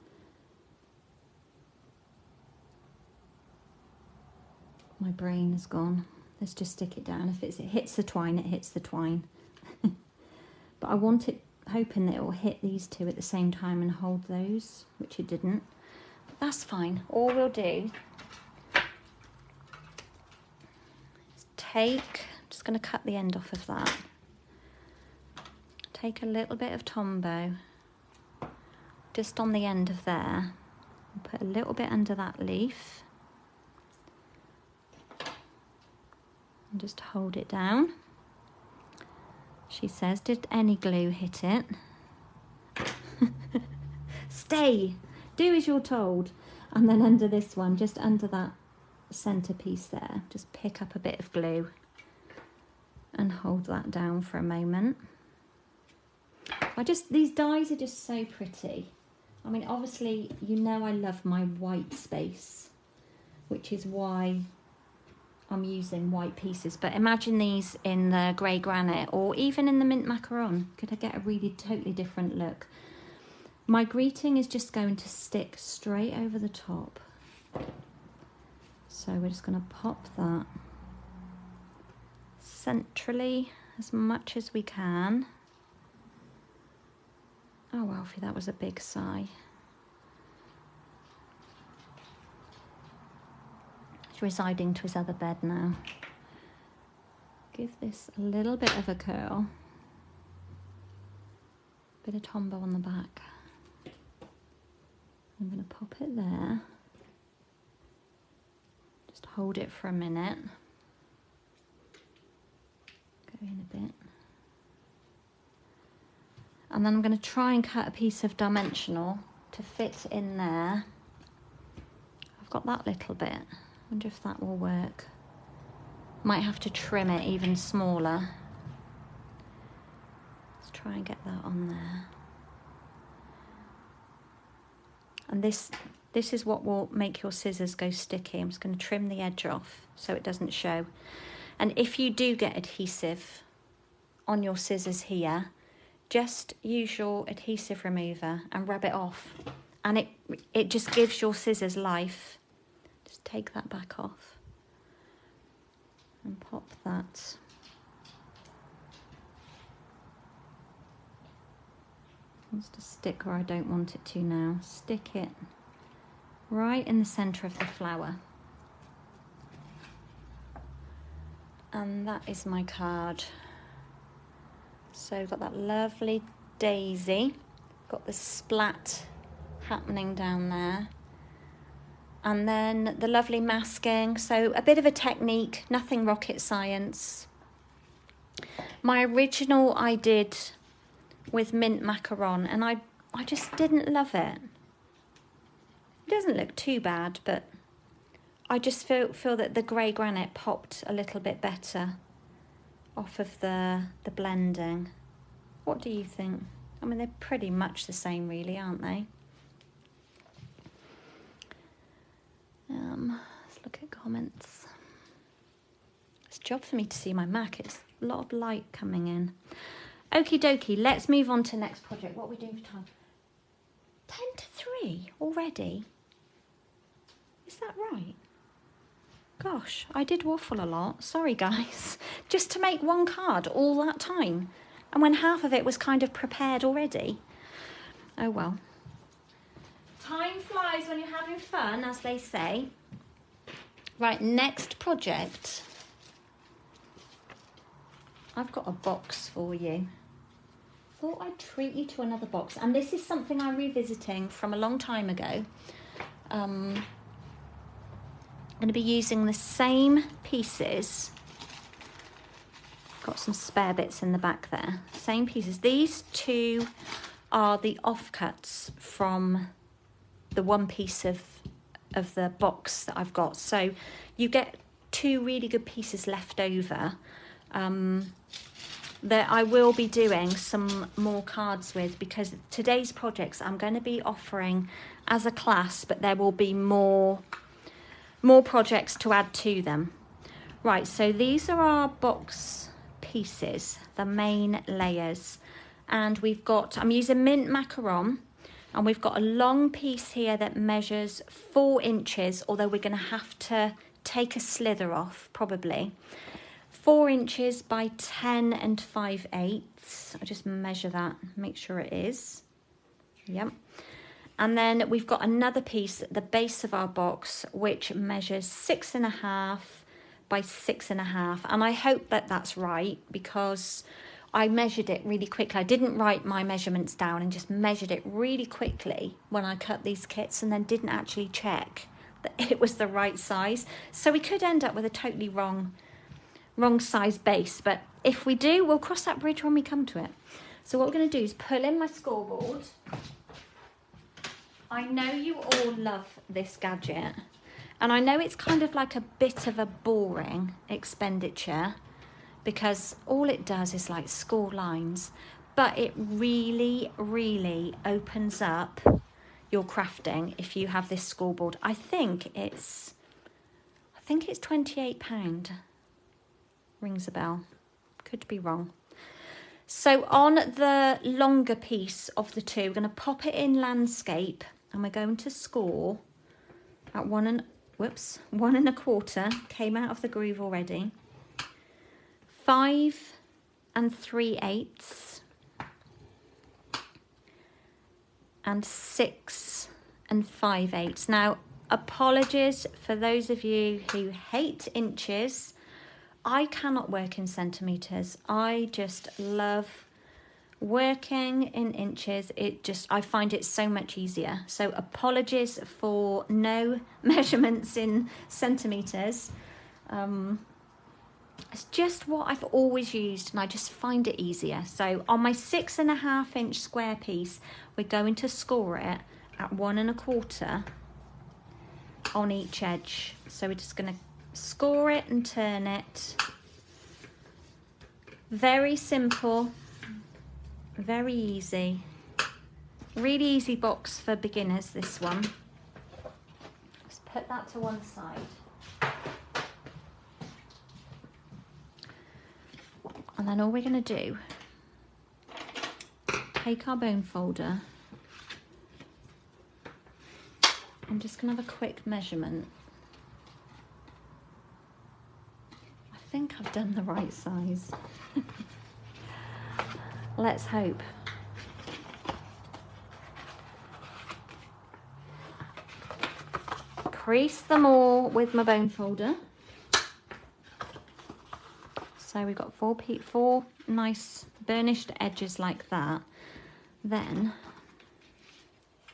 My brain is gone. Let's just stick it down. If it hits the twine, it hits the twine. But I want it, hoping that it will hit these two at the same time and hold those, which it didn't. But that's fine. All we'll do, I'm just going to cut the end off of that. Take a little bit of Tombow just on the end of there, and put a little bit under that leaf, and just hold it down. She says, did any glue hit it? Stay, do as you're told. And then under this one, just under that centerpiece there. Just pick up a bit of glue and hold that down for a moment. These dies are just so pretty. I mean, obviously, you know I love my white space, which is why I'm using white pieces. But imagine these in the grey granite or even in the mint macaron. Could I get a really totally different look? My greeting is just going to stick straight over the top. So we're just going to pop that centrally as much as we can. Oh, Alfie, that was a big sigh. He's residing to his other bed now. Give this a little bit of a curl. Bit of Tombow on the back. I'm going to pop it there. Just hold it for a minute. Go in a bit. And then I'm going to try and cut a piece of dimensional to fit in there. I've got that little bit. I wonder if that will work. Might have to trim it even smaller. Let's try and get that on there. And this is what will make your scissors go sticky. I'm just going to trim the edge off so it doesn't show. And if you do get adhesive on your scissors here, just use your adhesive remover and rub it off. And it just gives your scissors life. Just take that back off and pop that. Wants to stick where I don't want it to now. Stick it right in the centre of the flower. And that is my card. So got that lovely daisy, got the splat happening down there. And then the lovely masking, so a bit of a technique, nothing rocket science. My original I did with mint macaron and I just didn't love it. It doesn't look too bad, but I just feel that the grey granite popped a little bit better off of the blending. What do you think? I mean, they're pretty much the same really, aren't they? Let's look at comments. It's a job for me to see my Mac. It's a lot of light coming in. Okie dokie, let's move on to next project. What are we doing for time? 10 to 3 already? Is that right? Gosh, I did waffle a lot. Sorry, guys. Just to make one card all that time. And when half of it was kind of prepared already. Oh, well. Time flies when you're having fun, as they say. Right, next project. I've got a box for you. Thought I'd treat you to another box. And this is something I'm revisiting from a long time ago. I'm going to be using the same pieces. Got some spare bits in the back there. Same pieces. These two are the offcuts from the one piece of the box that I've got. So you get two really good pieces left over that I will be doing some more cards with, because today's projects I'm going to be offering as a class, but there will be more projects to add to them. Right, so these are our box pieces, the main layers, and I'm using mint macaron, and we've got a long piece here that measures 4 inches, although we're going to have to take a slither off probably. 4 inches by 10 5/8. I'll just measure that, make sure it is. Yep. And then we've got another piece at the base of our box which measures 6.5 by 6.5, and I hope that that's right, because I measured it really quickly. I didn't write my measurements down and just measured it really quickly when I cut these kits, and then didn't actually check that it was the right size. So we could end up with a totally wrong size base, but if we do, we'll cross that bridge when we come to it. So what we're going to do is pull in my scoreboard. I know you all love this gadget, And I know it's kind of like a bit of a boring expenditure because all it does is like score lines, but it really, really opens up your crafting if you have this scoreboard. I think it's £28. Rings a bell. Could be wrong. So on the longer piece of the two, we're going to pop it in landscape and we're going to score at 1 1¼ came out of the groove already. 5 3/8 and 6 5/8. Now, apologies for those of you who hate inches. I cannot work in centimetres. I just love working in inches. I find it so much easier. So apologies for no measurements in centimetres. It's just what I've always used and I just find it easier. So on my 6.5" square piece, we're going to score it at 1 1/4 on each edge. So we're just going to score it and turn it. Very simple, very easy. Really easy box for beginners, this one. Let's put that to one side. And then all we're going to do, take our bone folder. I'm just going to have a quick measurement. I think I've done the right size. Let's hope. Crease them all with my bone folder. So we've got four nice burnished edges like that. Then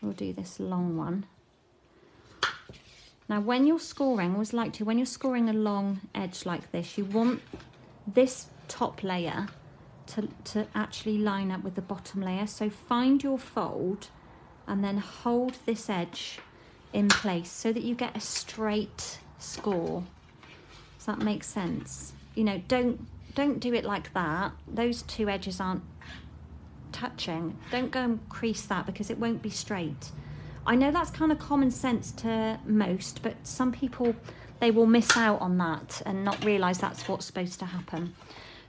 we'll do this long one. Now when you're scoring, I always like to, when you're scoring a long edge like this, you want this top layer to actually line up with the bottom layer. So find your fold and then hold this edge in place so that you get a straight score. Does that make sense? You know, don't do it like that. Those two edges aren't touching. Don't go and crease that because it won't be straight. I know that's kind of common sense to most, but some people, they will miss out on that and not realise that's what's supposed to happen.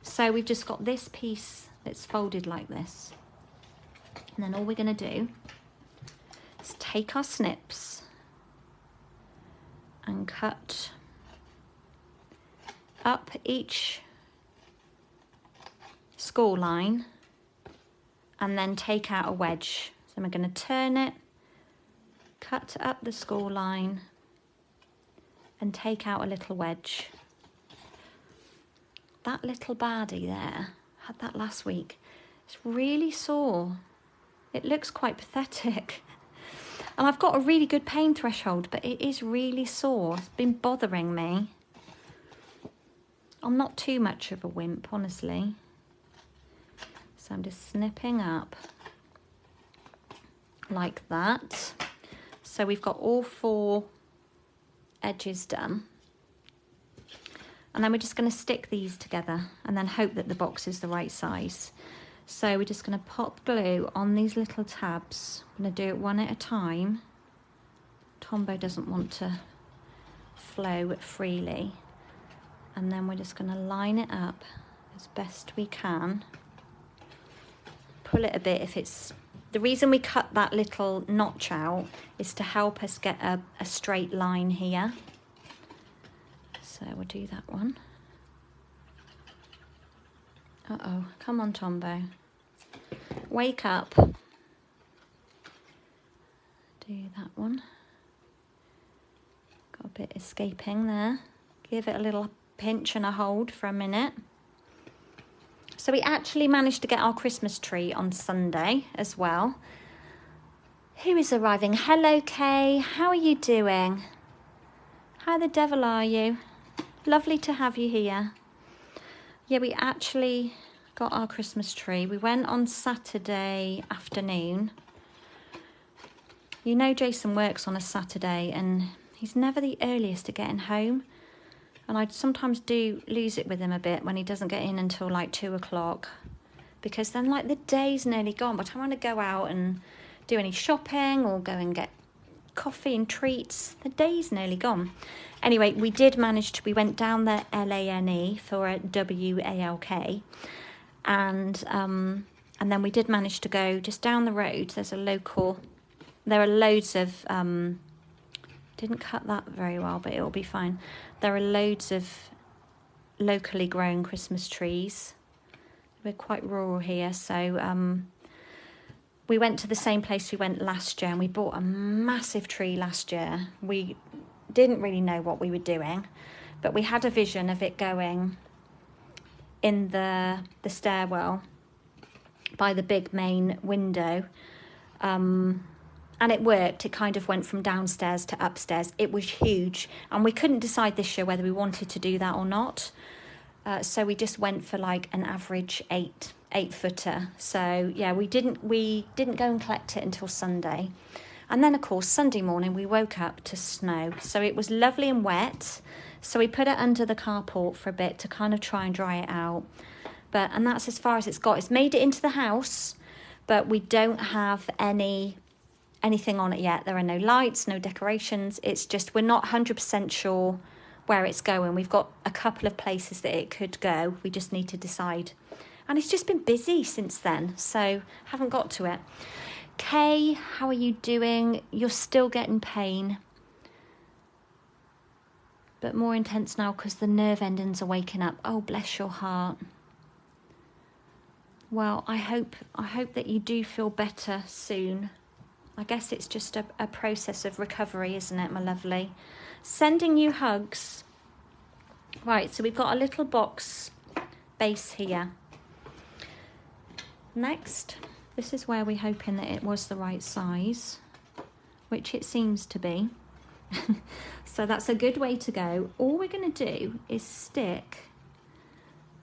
So we've just got this piece that's folded like this. And then all we're going to do is take our snips and cut up each score line and then take out a wedge. So we're going to turn it, cut up the score line and take out a little wedge. That little baddie there, had that last week, it's really sore. It looks quite pathetic. And I've got a really good pain threshold, but it is really sore. It's been bothering me. I'm not too much of a wimp, honestly. So I'm just snipping up like that. So we've got all 4 edges done. And then we're just going to stick these together and then hope that the box is the right size. So we're just going to pop glue on these little tabs. I'm going to do it one at a time. Tombow doesn't want to flow freely. And then we're just going to line it up as best we can. Pull it a bit if it's... The reason we cut that little notch out is to help us get a straight line here. So we'll do that one. Uh-oh, come on, Tombow. Wake up. Do that one. Got a bit escaping there. Give it a little pinch and a hold for a minute. So we actually managed to get our Christmas tree on Sunday as well. Who is arriving? Hello, Kay. How are you doing? How the devil are you? Lovely to have you here. Yeah, we actually got our Christmas tree. We went on Saturday afternoon. You know Jason works on a Saturday and He's never the earliest at getting home. And I sometimes do lose it with him a bit when he doesn't get in until like 2 o'clock. Because then like the day's nearly gone. By the time I want to go out and do any shopping or go and get coffee and treats, the day's nearly gone. Anyway, we went down the LANE for a WALK. And then we did manage to go just down the road. There are loads of, didn't cut that very well, but it'll be fine. There are loads of locally grown Christmas trees. We're quite rural here, so we went to the same place we went last year, and we bought a massive tree last year. We didn't really know what we were doing, but we had a vision of it going in the stairwell by the big main window. And it worked. It kind of went from downstairs to upstairs. It was huge. And we couldn't decide this year whether we wanted to do that or not. So we just went for like an average eight footer. So yeah, we didn't go and collect it until Sunday. And then of course, Sunday morning we woke up to snow. So it was lovely and wet. So we put it under the carport for a bit to kind of try and dry it out. And that's as far as it's got. It's made it into the house, but we don't have anything on it yet. There are no lights, no decorations. It's just we're not 100% sure where it's going. We've got a couple of places that it could go. We just need to decide. And it's just been busy since then, so haven't got to it. Kay, how are you doing? You're still getting pain, but more intense now because the nerve endings are waking up. Oh, bless your heart. Well, I hope that you do feel better soon. I guess it's just a process of recovery, isn't it, my lovely? Sending you hugs. Right, so we've got a little box base here. Next, this is where we're hoping that it was the right size, which it seems to be. So that's a good way to go. All we're going to do is stick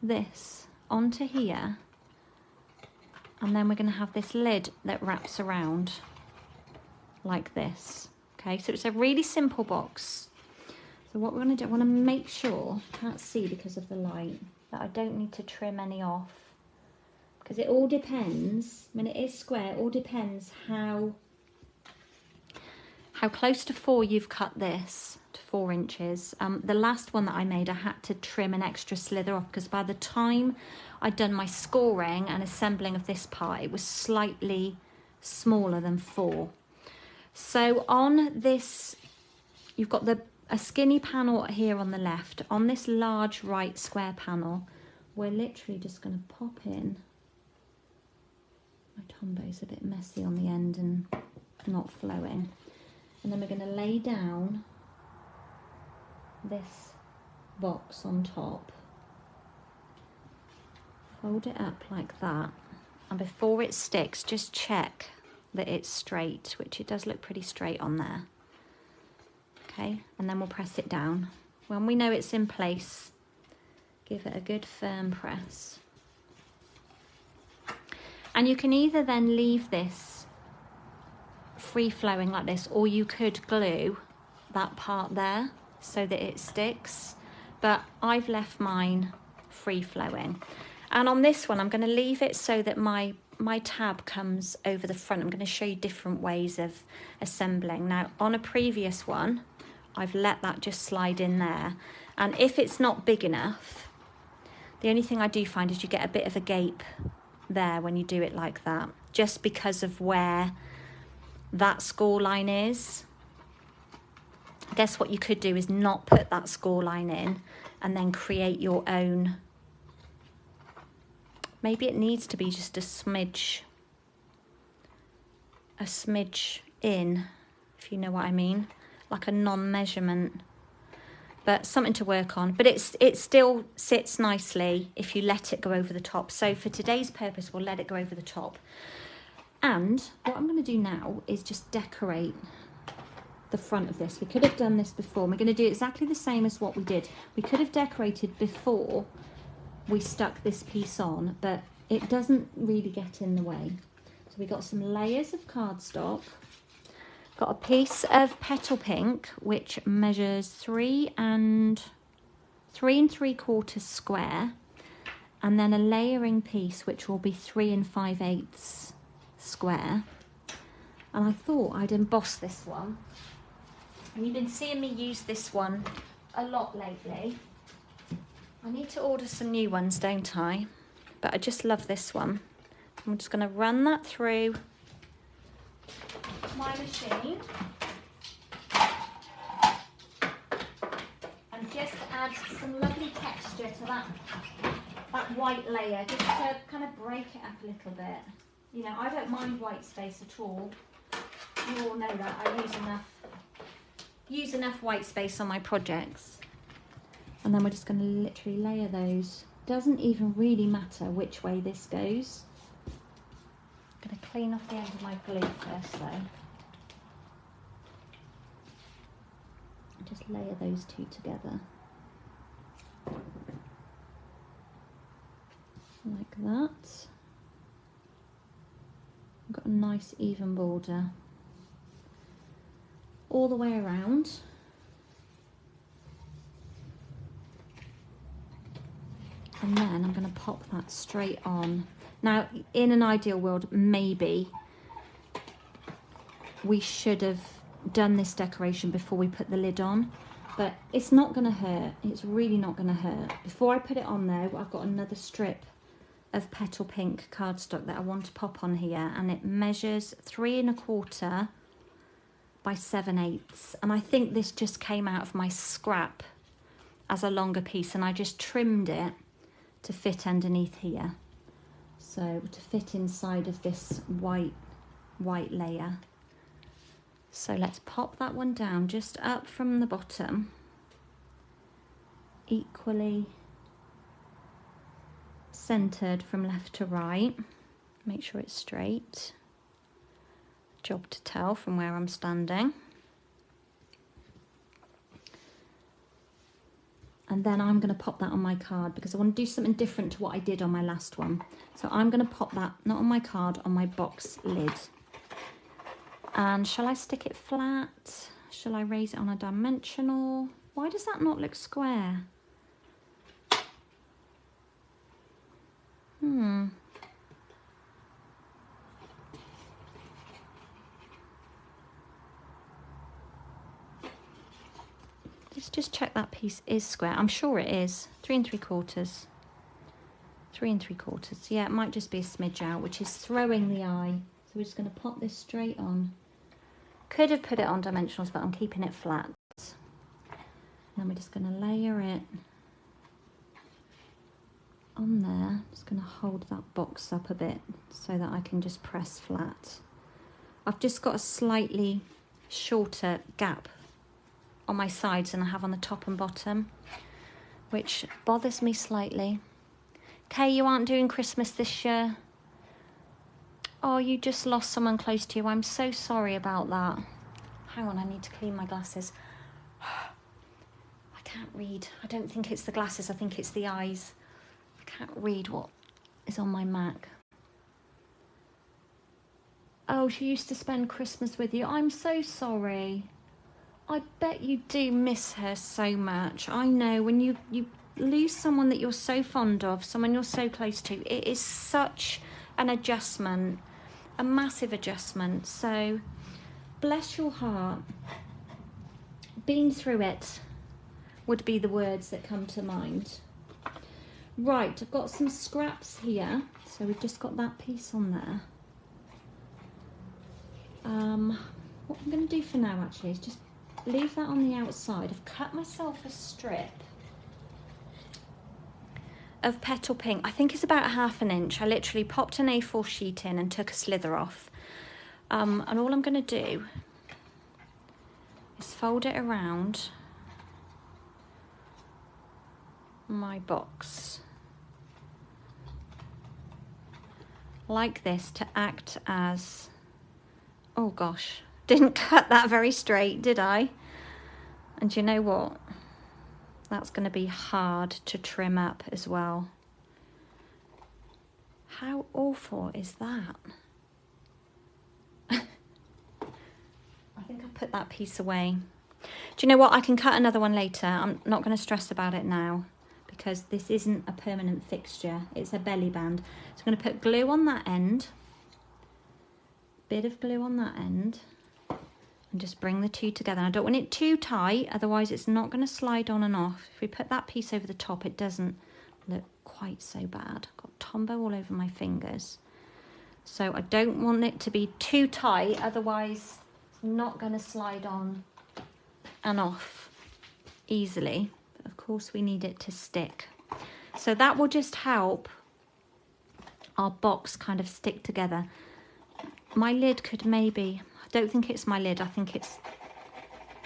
this onto here, and then we're going to have this lid that wraps around like this. Okay, so it's a really simple box. So what we're going to do, I want to make sure, can't see because of the light, that I don't need to trim any off, because it all depends, when it is square, it all depends how close to 4 you've cut this, to 4 inches. The last one that I made, I had to trim an extra slither off, because by the time I'd done my scoring and assembling of this part, it was slightly smaller than 4. So on this, you've got a skinny panel here on the left. On this large right square panel, we're literally just going to pop in. My tombo's a bit messy on the end and not flowing. And then we're going to lay down this box on top. Fold it up like that. And before it sticks, just check that it's straight, which it does look pretty straight on there. Okay, and then we'll press it down. When we know it's in place, give it a good firm press. And you can either then leave this free flowing like this, or you could glue that part there so that it sticks, but I've left mine free flowing. And on this one, I'm going to leave it so that my tab comes over the front. I'm going to show you different ways of assembling. Now, on a previous one, I've let that just slide in there. And if it's not big enough, the only thing I do find is you get a bit of a gape there when you do it like that, just because of where that score line is. I guess what you could do is not put that score line in and then create your own. Maybe it needs to be just a smidge in, if you know what I mean, like a non-measurement, but something to work on. But it still sits nicely if you let it go over the top. So for today's purpose, we'll let it go over the top. And what I'm going to do now is just decorate the front of this. We could have done this before. We're going to do exactly the same as what we did. We could have decorated before we stuck this piece on, but it doesn't really get in the way. So we got some layers of cardstock. Got a piece of Petal Pink, which measures 3 3¾ square, and then a layering piece, which will be 3 5/8 square. And I thought I'd emboss this one. And you've been seeing me use this one a lot lately. I need to order some new ones, don't I? But I just love this one. I'm just going to run that through my machine and just add some lovely texture to that white layer, just to kind of break it up a little bit. You know, I don't mind white space at all. You all know that. I use enough white space on my projects. And then we're just going to literally layer those. Doesn't even really matter which way this goes. I'm going to clean off the end of my glue first though. Just layer those two together. Like that. I've got a nice even border all the way around. And then I'm going to pop that straight on. Now, in an ideal world, maybe we should have done this decoration before we put the lid on, but it's not going to hurt. It's really not going to hurt. Before I put it on though, I've got another strip of Petal Pink cardstock that I want to pop on here, and it measures 3 1/4 by 7/8, and I think this just came out of my scrap as a longer piece, and I just trimmed it to fit underneath here, so to fit inside of this white layer. So let's pop that one down just up from the bottom, equally centered from left to right. Make sure it's straight. Job to tell from where I'm standing. And then I'm going to pop that on my card because I want to do something different to what I did on my last one. So I'm going to pop that, not on my card, on my box lid. And shall I stick it flat? Shall I raise it on a dimensional? Why does that not look square? Let's just check that piece is square. I'm sure it is. 3 3/4. 3 3/4. Yeah, it might just be a smidge out, which is throwing the eye. So we're just going to pop this straight on. Could have put it on dimensionals, but I'm keeping it flat. And then we're just going to layer it on there. Just going to hold that box up a bit so that I can just press flat. I've just got a slightly shorter gap on my sides than I have on the top and bottom, which bothers me slightly. Kay, you aren't doing Christmas this year? Oh, you just lost someone close to you. I'm so sorry about that. Hang on, I need to clean my glasses. I can't read. I don't think it's the glasses, I think it's the eyes. I can't read what is on my Mac. Oh, she used to spend Christmas with you. I'm so sorry. I bet you do miss her so much. I know when you lose someone that you're so fond of, someone you're so close to, it is such an adjustment, a massive adjustment. So bless your heart. Been through it would be the words that come to mind. Right, I've got some scraps here. So we've just got that piece on there. What I'm going to do for now actually is just leave that on the outside. I've cut myself a strip of Petal Pink. I think it's about 1/2 inch. I literally popped an A4 sheet in and took a slither off. And all I'm going to do is fold it around my box like this to act as, oh gosh, didn't cut that very straight, did I? And you know what? That's going to be hard to trim up as well. How awful is that? I think put that piece away. Do you know what? I can cut another one later. I'm not going to stress about it now because this isn't a permanent fixture. It's a belly band. So I'm going to put glue on that end, bit of glue on that end, and just bring the two together. And I don't want it too tight, otherwise it's not going to slide on and off. If we put that piece over the top, it doesn't look quite so bad. I've got Tombow all over my fingers. So I don't want it to be too tight, otherwise it's not going to slide on and off easily. But of course we need it to stick. So that will just help our box kind of stick together. My lid could maybe, I don't think it's my lid, I think it's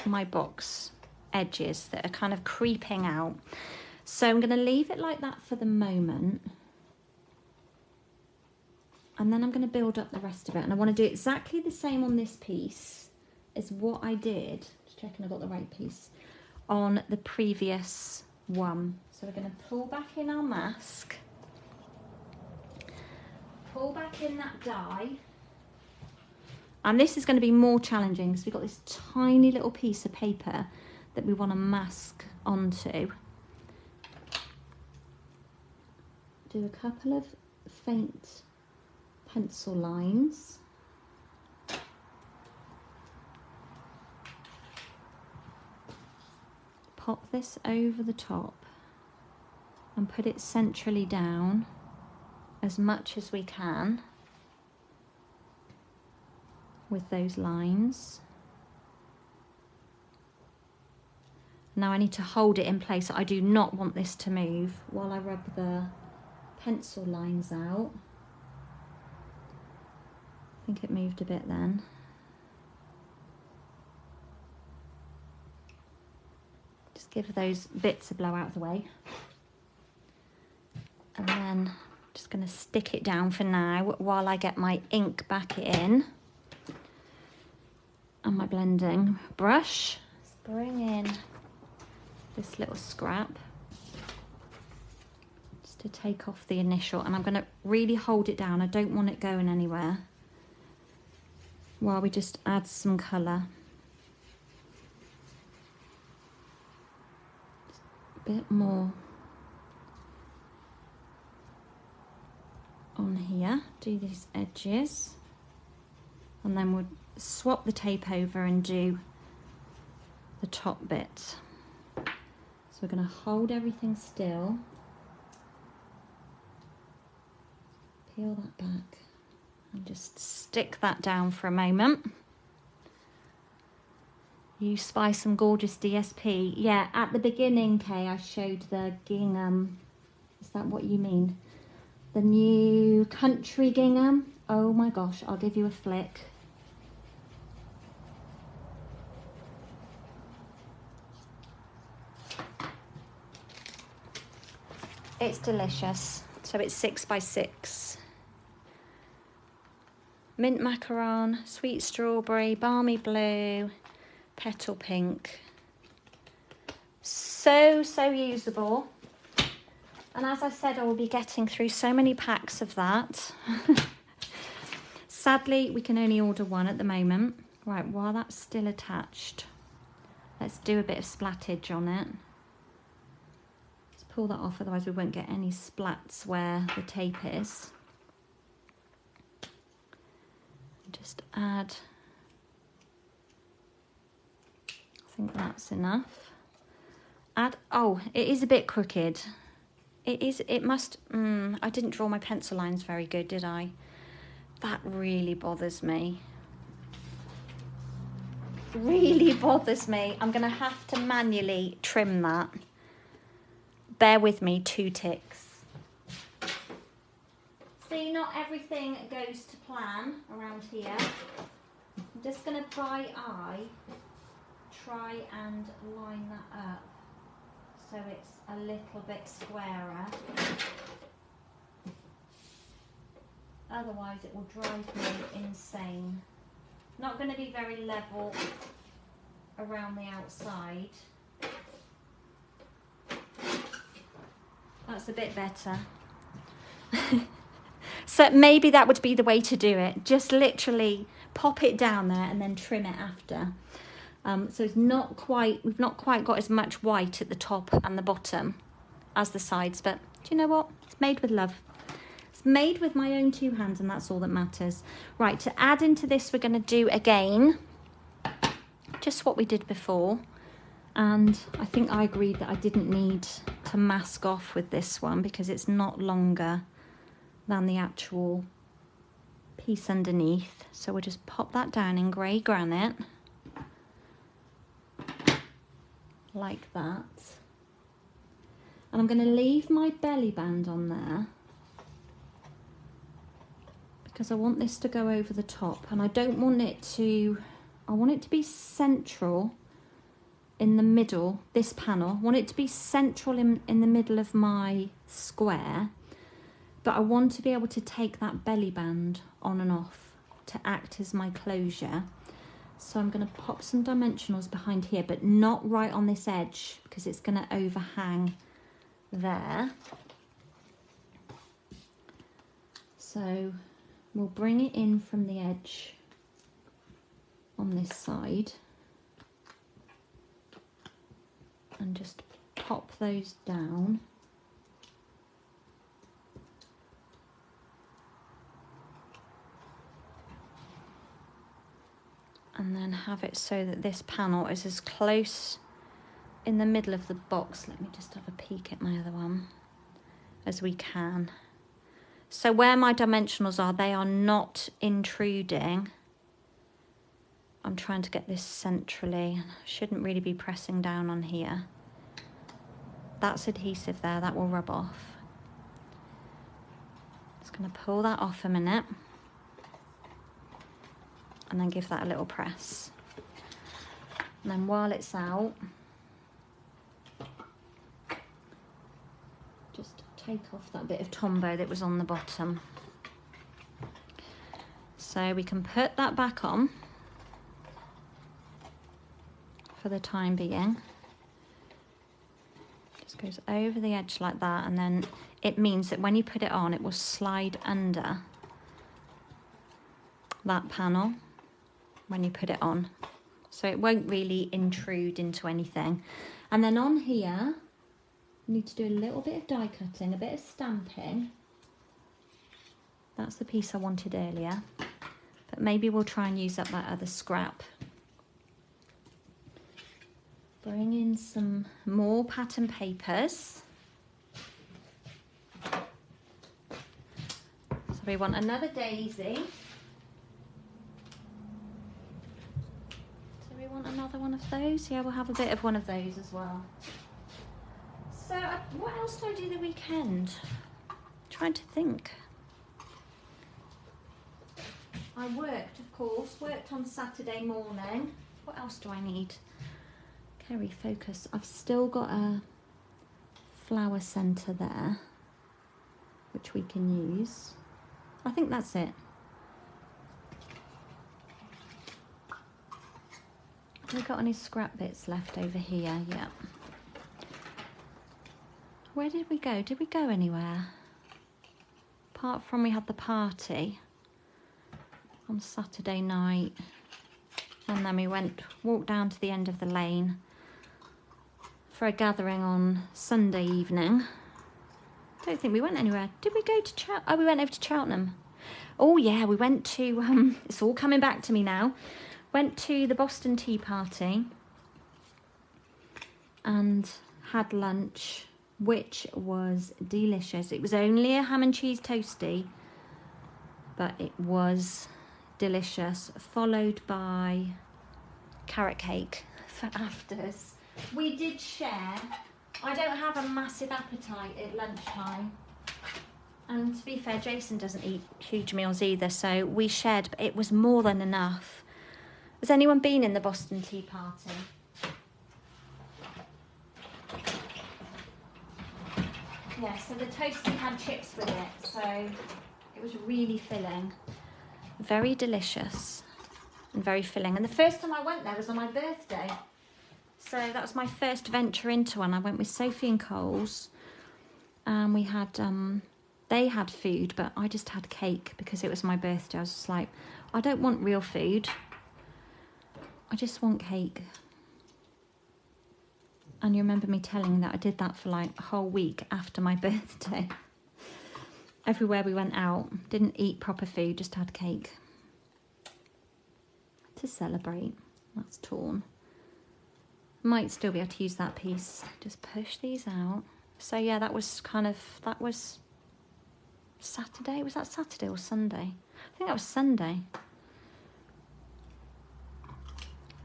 my box edges that are kind of creeping out. So I'm going to leave it like that for the moment. And then I'm going to build up the rest of it. And I want to do exactly the same on this piece as what I did, just checking I got the right piece, on the previous one. So we're going to pull back in our mask, pull back in that die. And this is going to be more challenging because we've got this tiny little piece of paper that we want to mask onto. Do a couple of faint pencil lines. Pop this over the top and put it centrally down as much as we can with those lines. Now I need to hold it in place. I do not want this to move while I rub the pencil lines out. I think it moved a bit then. Just give those bits a blow out of the way. And then just going to stick it down for now while I get my ink back in. And my blending brush. Let's bring in this little scrap just to take off the initial, and I'm going to really hold it down. I don't want it going anywhere while we just add some colour. Just a bit more on here, do these edges, and then we'll swap the tape over and do the top bit. So we're going to hold everything still, peel that back and just stick that down for a moment. You spy some gorgeous DSP. Yeah, at the beginning, Kay, I showed the gingham. Is that what you mean? The new country gingham? Oh my gosh, I'll give you a flick. It's delicious. So it's 6 by 6. Mint macaron, sweet strawberry, balmy blue, petal pink. So usable. And as I said, I will be getting through so many packs of that. Sadly, we can only order one at the moment. Right, while that's still attached, let's do a bit of splattage on it. Pull that off, otherwise we won't get any splats where the tape is. Just add, I think that's enough. Add, oh, it is a bit crooked. It must, I didn't draw my pencil lines very good, did I? That really bothers me. Really bothers me. I'm gonna have to manually trim that. Bear with me, 2 ticks. See, not everything goes to plan around here. I'm just going to by eye try and line that up so it's a little bit squarer. Otherwise it will drive me insane. Not going to be very level around the outside. That's a bit better. So maybe that would be the way to do it. Just literally pop it down there and then trim it after. So it's not quite, we've not quite got as much white at the top and the bottom as the sides, but do you know what? It's made with love. It's made with my own two hands, and that's all that matters. Right, to add into this, we're going to do again just what we did before. And I think I agreed that I didn't need to mask off with this one because it's not longer than the actual piece underneath. So we'll just pop that down in grey granite like that. And I'm going to leave my belly band on there because I want this to go over the top, and I don't want it to, I want it to be central in the middle, this panel. I want it to be central in the middle of my square, but I want to be able to take that belly band on and off to act as my closure. So I'm going to pop some dimensionals behind here, but not right on this edge because it's going to overhang there. So we'll bring it in from the edge on this side and just pop those down. And then have it so that this panel is as close in the middle of the box. Let me just have a peek at my other one as we can. So where my dimensionals are, they are not intruding. I'm trying to get this centrally. I shouldn't really be pressing down on here. That's adhesive there, that will rub off. Just going to pull that off a minute and then give that a little press. And then while it's out, just take off that bit of Tombow that was on the bottom. So we can put that back on for the time being. Just goes over the edge like that, and then it means that when you put it on, it will slide under that panel when you put it on. So it won't really intrude into anything. And then on here, you need to do a little bit of die cutting, a bit of stamping. That's the piece I wanted earlier, but maybe we'll try and use up that other scrap. Bring in some more pattern papers. So we want another daisy. Do we want another one of those? Yeah, we'll have a bit of one of those as well. So what else did I do the weekend? Trying to think. I worked, of course, worked on Saturday morning. What else do I need? Kerry, focus. I've still got a flower centre there, which we can use. I think that's it. Have we got any scrap bits left over here? Yeah. Where did we go? Did we go anywhere? Apart from we had the party on Saturday night, and then we walked down to the end of the lane for a gathering on Sunday evening. Don't think we went anywhere. Did we go to Cheltenham? Oh, we went over to Cheltenham. Oh yeah, we went to, it's all coming back to me now. Went to the Boston Tea Party and had lunch, which was delicious. It was only a ham and cheese toastie, but it was delicious, followed by carrot cake for afters. We did share. I don't have a massive appetite at lunchtime, and to be fair, Jason doesn't eat huge meals either, so we shared, but it was more than enough. Has anyone been in the Boston Tea Party? Yeah, so the toastie had chips with it, so it was really filling. Very delicious and very filling. And the first time I went there was on my birthday. So that was my first venture into one. I went with Sophie and Coles, and we had, they had food, but I just had cake because it was my birthday. I was just like, I don't want real food. I just want cake. And you remember me telling you that I did that for like a whole week after my birthday. Everywhere we went out, didn't eat proper food, just had cake. To celebrate. That's torn. Might still be able to use that piece. Just push these out. So yeah, that was Saturday. Was that Saturday or Sunday? I think that was Sunday.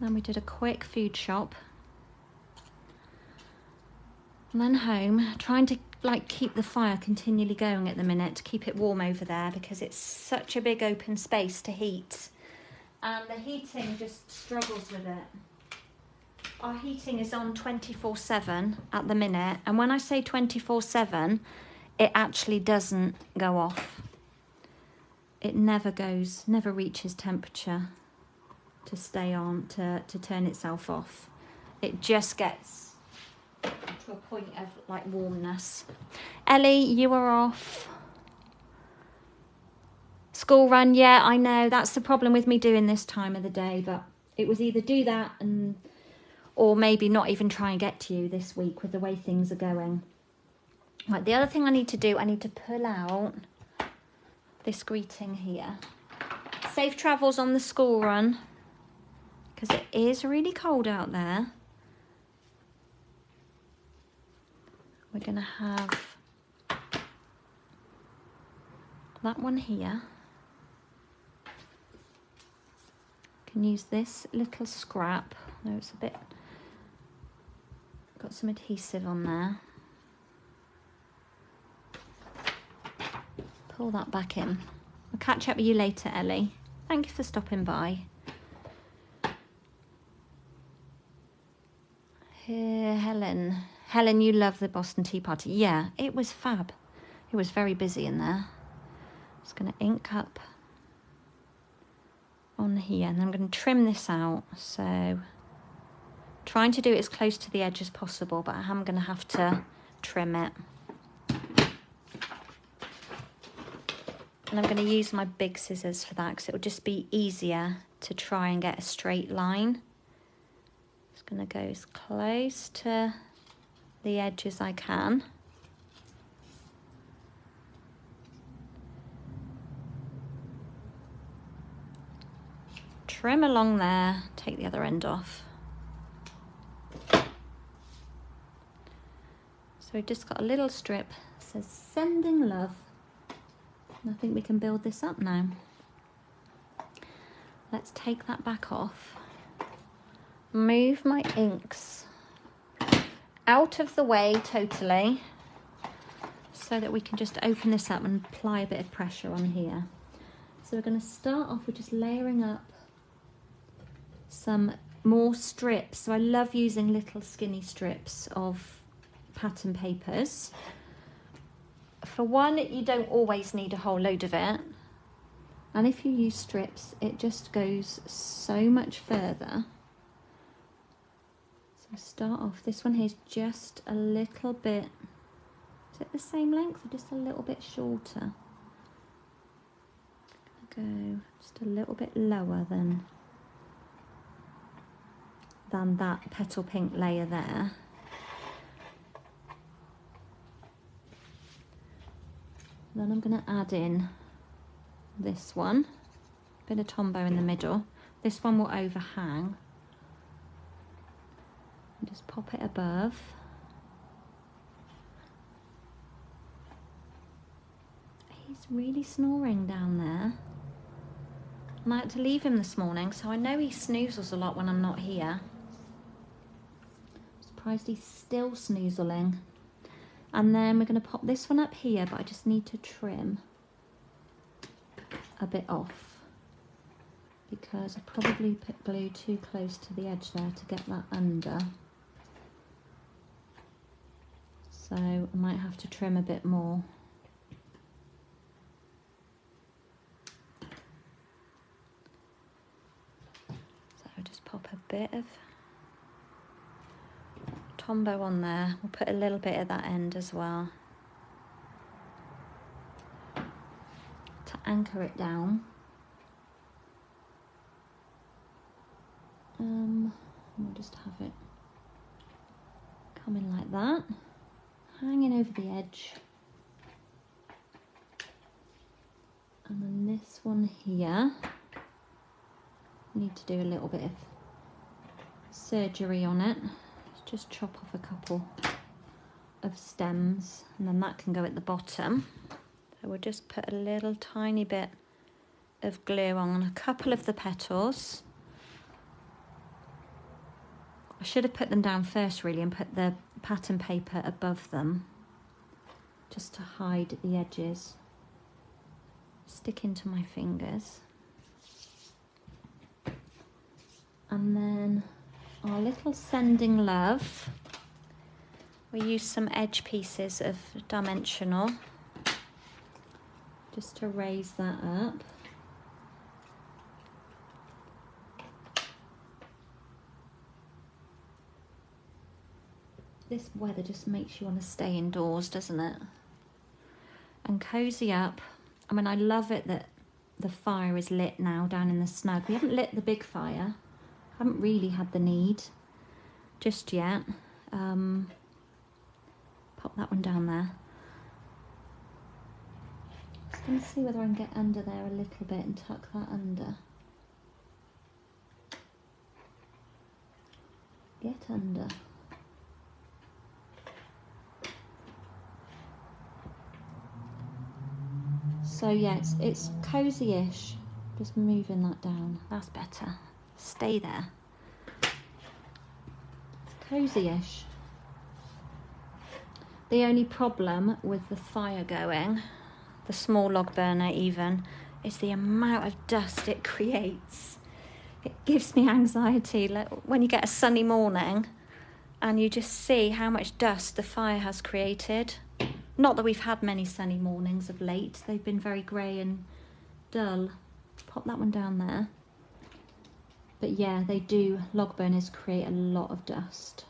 Then we did a quick food shop. And then home, trying to like keep the fire continually going at the minute to keep it warm over there because it's such a big open space to heat. And the heating just struggles with it. Our heating is on 24/7 at the minute. And when I say 24/7, it actually doesn't go off. It never reaches temperature to stay on, to turn itself off. It just gets to a point of like warmness. Ellie, you are off. School run, yeah, I know. That's the problem with me doing this time of the day, but it was either do that or maybe not even try and get to you this week with the way things are going. Right, the other thing I need to do, I need to pull out this greeting here. Safe travels on the school run, because it is really cold out there. We're going to have that one here. Can use this little scrap. No, it's a bit, got some adhesive on there. Pull that back in. I'll catch up with you later, Ellie. Thank you for stopping by. Here, Helen. Helen, you love the Boston Tea Party. Yeah, it was fab. It was very busy in there. Just going to ink up on here, and I'm going to trim this out. So trying to do it as close to the edge as possible, but I am going to have to trim it. And I'm going to use my big scissors for that because it will just be easier to try and get a straight line. Just going to go as close to the edge as I can. Trim along there, take the other end off. So we've just got a little strip that says sending love. And I think we can build this up now. Let's take that back off. Move my inks out of the way totally so that we can just open this up and apply a bit of pressure on here. So we're going to start off with just layering up some more strips. So I love using little skinny strips of pattern papers. For one, you don't always need a whole load of it. And if you use strips, it just goes so much further. So start off, this one here is just a little bit, is it the same length or just a little bit shorter? Go just a little bit lower than that petal pink layer there. Then I'm going to add in this one, bit of Tombow in the middle. This one will overhang. And just pop it above. He's really snoring down there. And I had to leave him this morning, so I know he snoozles a lot when I'm not here. Surprised he's still snoozling. And then we're going to pop this one up here, but I just need to trim a bit off because I probably put glue too close to the edge there to get that under. So I might have to trim a bit more. So I'll just pop a bit of Tombow on there. We'll put a little bit at that end as well to anchor it down. just have it coming like that, hanging over the edge. And then this one here, need to do a little bit of surgery on it. Let's just chop off a couple of stems, and then that can go at the bottom. So we'll just put a little tiny bit of glue on a couple of the petals. I should have put them down first really and put the pattern paper above them just to hide the edges. Stick into my fingers. And then our little sending love, we use some edge pieces of dimensional just to raise that up. This weather just makes you want to stay indoors, doesn't it? And cozy up. I mean, I love it that the fire is lit now down in the snug. We haven't lit the big fire. Haven't really had the need just yet. Pop that one down there. Just going to see whether I can get under there a little bit and tuck that under. Get under. So yeah, it's cozy-ish. Just moving that down. That's better. Stay there. It's cozy-ish. The only problem with the fire going, the small log burner even, is the amount of dust it creates. It gives me anxiety. Like when you get a sunny morning and you just see how much dust the fire has created. Not that we've had many sunny mornings of late. They've been very grey and dull. Pop that one down there. But yeah, they do, log burners create a lot of dust.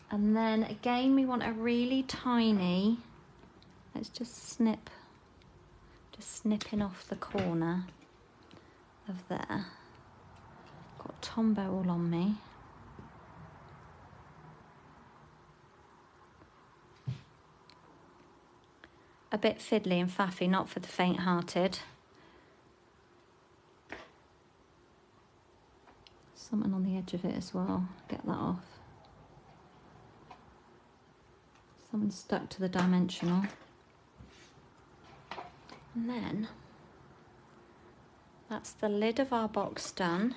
And then again, we want a really tiny, let's just snipping off the corner of there. Got Tombow all on me. A bit fiddly and faffy, not for the faint-hearted. Something on the edge of it as well, get that off. Something stuck to the dimensional. And then, that's the lid of our box done.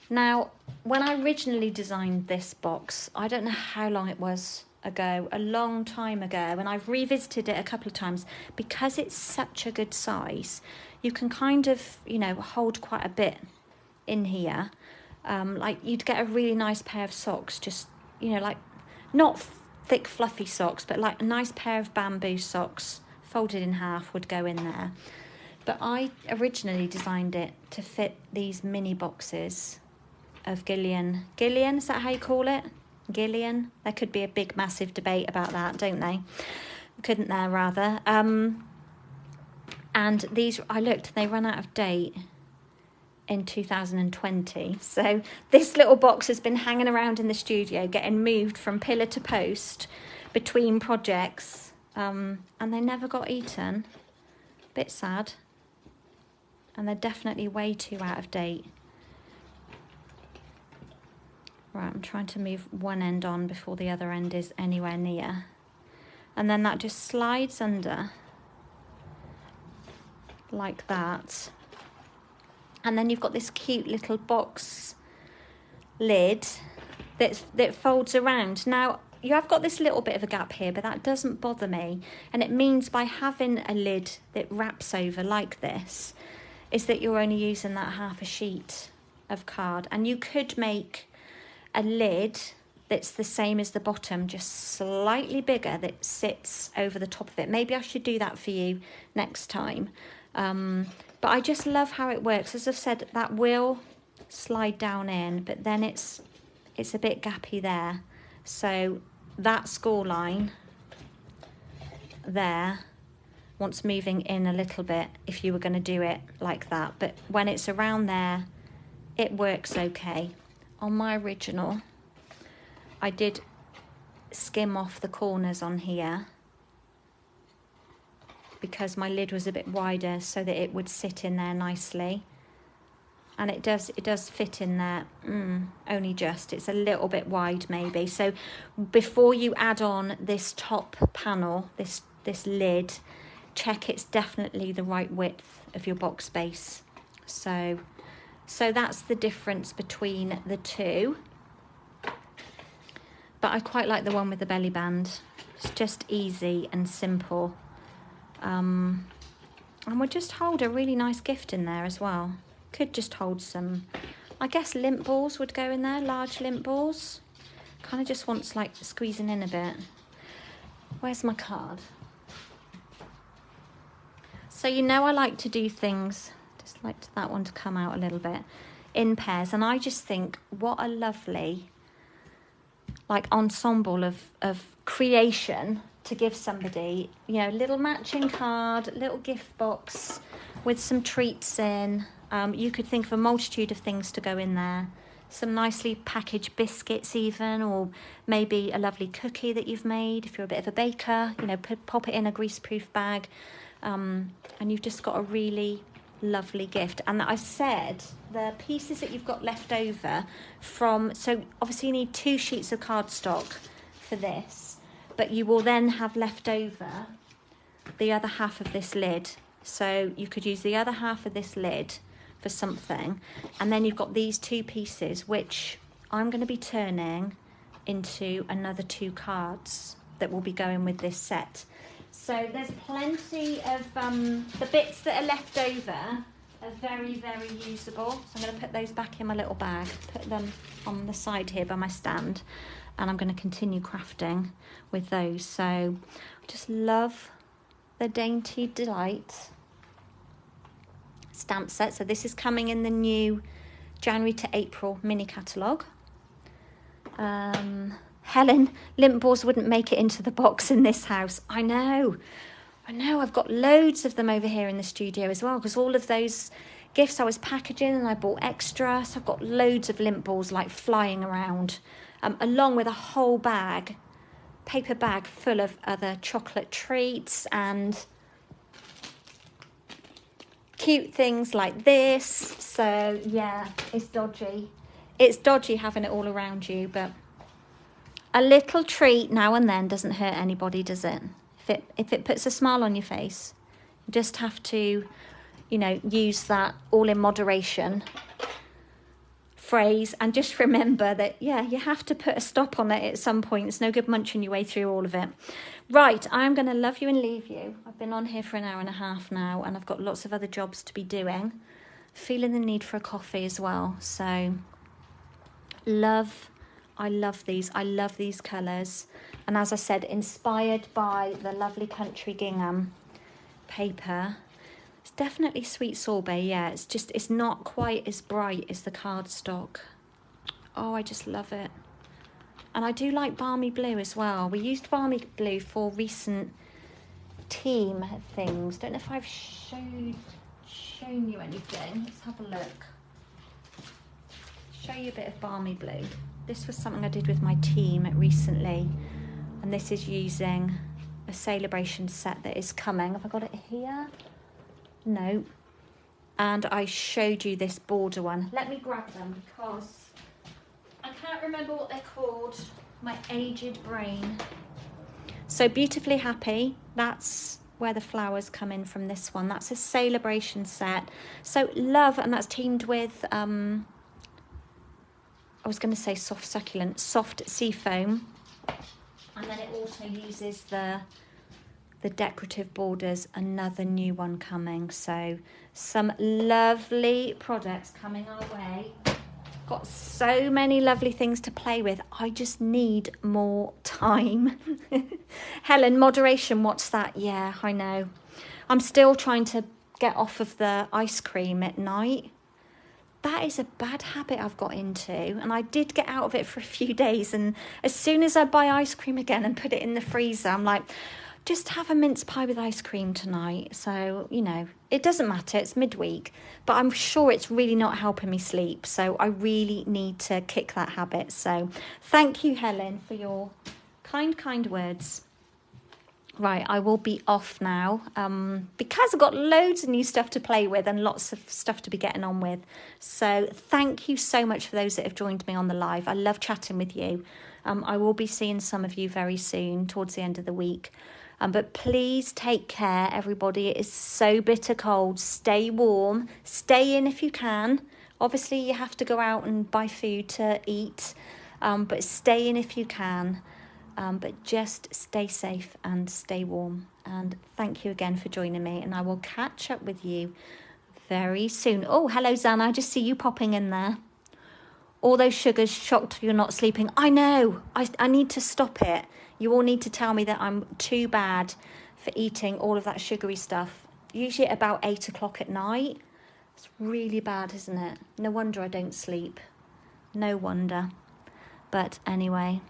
Now, when I originally designed this box, I don't know how long it was ago, a long time ago, and I've revisited it a couple of times because it's such a good size. You can kind of, you know, hold quite a bit in here. Like you'd get a really nice pair of socks, just, you know, like not thick fluffy socks, but like a nice pair of bamboo socks folded in half would go in there. But I originally designed it to fit these mini boxes of Gillian. Gillian, is that how you call it? Gillian? There could be a big massive debate about that, don't they? Couldn't there, rather. And these, I looked, they run out of date in 2020. So this little box has been hanging around in the studio, getting moved from pillar to post between projects, and they never got eaten. Bit sad. And they're definitely way too out of date. Right, I'm trying to move one end on before the other end is anywhere near. And then that just slides under like that. And then you've got this cute little box lid that folds around. Now, you have got this little bit of a gap here, but that doesn't bother me. And it means by having a lid that wraps over like this, is that you're only using that half a sheet of card. And you could make a lid that's the same as the bottom, just slightly bigger, that sits over the top of it. Maybe I should do that for you next time. But I just love how it works. As I've said, that will slide down in, but then it's a bit gappy there. So that score line there wants moving in a little bit if you were going to do it like that. But when it's around there, it works okay. On my original, I did skim off the corners on here because my lid was a bit wider so that it would sit in there nicely. And it does fit in there, only just. It's a little bit wide maybe. So before you add on this top panel, this lid, check it's definitely the right width of your box base. So that's the difference between the two. But I quite like the one with the belly band. It's just easy and simple. And we'll just hold a really nice gift in there as well. Could just hold some, I guess lint balls would go in there, large lint balls. Kind of just wants like squeezing in a bit. Where's my card? So you know I like to do things, just like that one to come out a little bit, in pairs. And I just think what a lovely like ensemble of creation to give somebody, you know, little matching card, little gift box with some treats in. You could think of a multitude of things to go in there. Some nicely packaged biscuits even, or maybe a lovely cookie that you've made. If you're a bit of a baker, you know, pop it in a greaseproof bag. And you've just got a really lovely gift. And I said the pieces that you've got left over from, so obviously you need 2 sheets of cardstock for this, but you will then have left over the other half of this lid. So you could use the other half of this lid for something, and then you've got these 2 pieces which I'm going to be turning into another 2 cards that will be going with this set. So there's plenty of the bits that are left over are very, very usable. So I'm going to put those back in my little bag, put them on the side here by my stand, and I'm going to continue crafting with those. So I just love the Dainty Delight stamp set. So this is coming in the new January to April mini catalogue. Helen, lint balls wouldn't make it into the box in this house. I know. I've got loads of them over here in the studio as well, because all of those gifts I was packaging and I bought extra. So I've got loads of lint balls like flying around, along with a whole bag, paper bag full of other chocolate treats and cute things like this. So yeah, it's dodgy. It's dodgy having it all around you, but a little treat now and then doesn't hurt anybody, does it? If it puts a smile on your face, you just have to, you know, use that all in moderation phrase, and just remember that, yeah, you have to put a stop on it at some point. It's no good munching your way through all of it. Right, I'm going to love you and leave you. I've been on here for an hour and a half now, and I've got lots of other jobs to be doing. Feeling the need for a coffee as well. So I love these. I love these colours. And as I said, inspired by the lovely country gingham paper. It's definitely sweet sorbet, yeah. It's not quite as bright as the cardstock. Oh, I just love it. And I do like balmy blue as well. We used balmy blue for recent team things. Don't know if I've shown you anything. Let's have a look. Show you a bit of balmy blue. This was something I did with my team recently. And this is using a celebration set that is coming. Have I got it here? No. And I showed you this border one. Let me grab them because I can't remember what they're called. My aged brain. So Beautifully Happy. That's where the flowers come in from this one. That's a celebration set. So love, and that's teamed with, I was going to say soft succulent, soft sea foam. And then it also uses the decorative borders, another new one coming. So some lovely products coming our way. Got so many lovely things to play with. I just need more time. Helen, moderation, what's that? Yeah, I know. I'm still trying to get off of the ice cream at night. That is a bad habit I've got into, and I did get out of it for a few days, and as soon as I buy ice cream again and put it in the freezer, I'm like, just have a mince pie with ice cream tonight. So, you know, it doesn't matter, it's midweek, but I'm sure it's really not helping me sleep. So I really need to kick that habit. So thank you, Helen, for your kind words. Right, I will be off now because I've got loads of new stuff to play with and lots of stuff to be getting on with. So thank you so much for those that have joined me on the live. I love chatting with you. I will be seeing some of you very soon towards the end of the week. But please take care, everybody. It is so bitter cold. Stay warm. Stay in if you can. Obviously, you have to go out and buy food to eat, but stay in if you can. But just stay safe and stay warm. And thank you again for joining me. And I will catch up with you very soon. Oh, hello, Zana. I just see you popping in there. All those sugars, shocked you're not sleeping. I know. I need to stop it. You all need to tell me that I'm too bad for eating all of that sugary stuff. Usually at about 8 o'clock at night. It's really bad, isn't it? No wonder I don't sleep. No wonder. But anyway,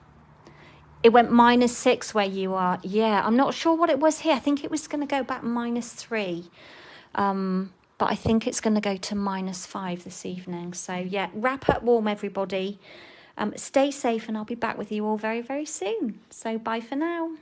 it went -6 where you are. Yeah, I'm not sure what it was here. I think it was going to go back -3. But I think it's going to go to -5 this evening. So yeah, wrap up warm, everybody. Stay safe, and I'll be back with you all very, very soon. So bye for now.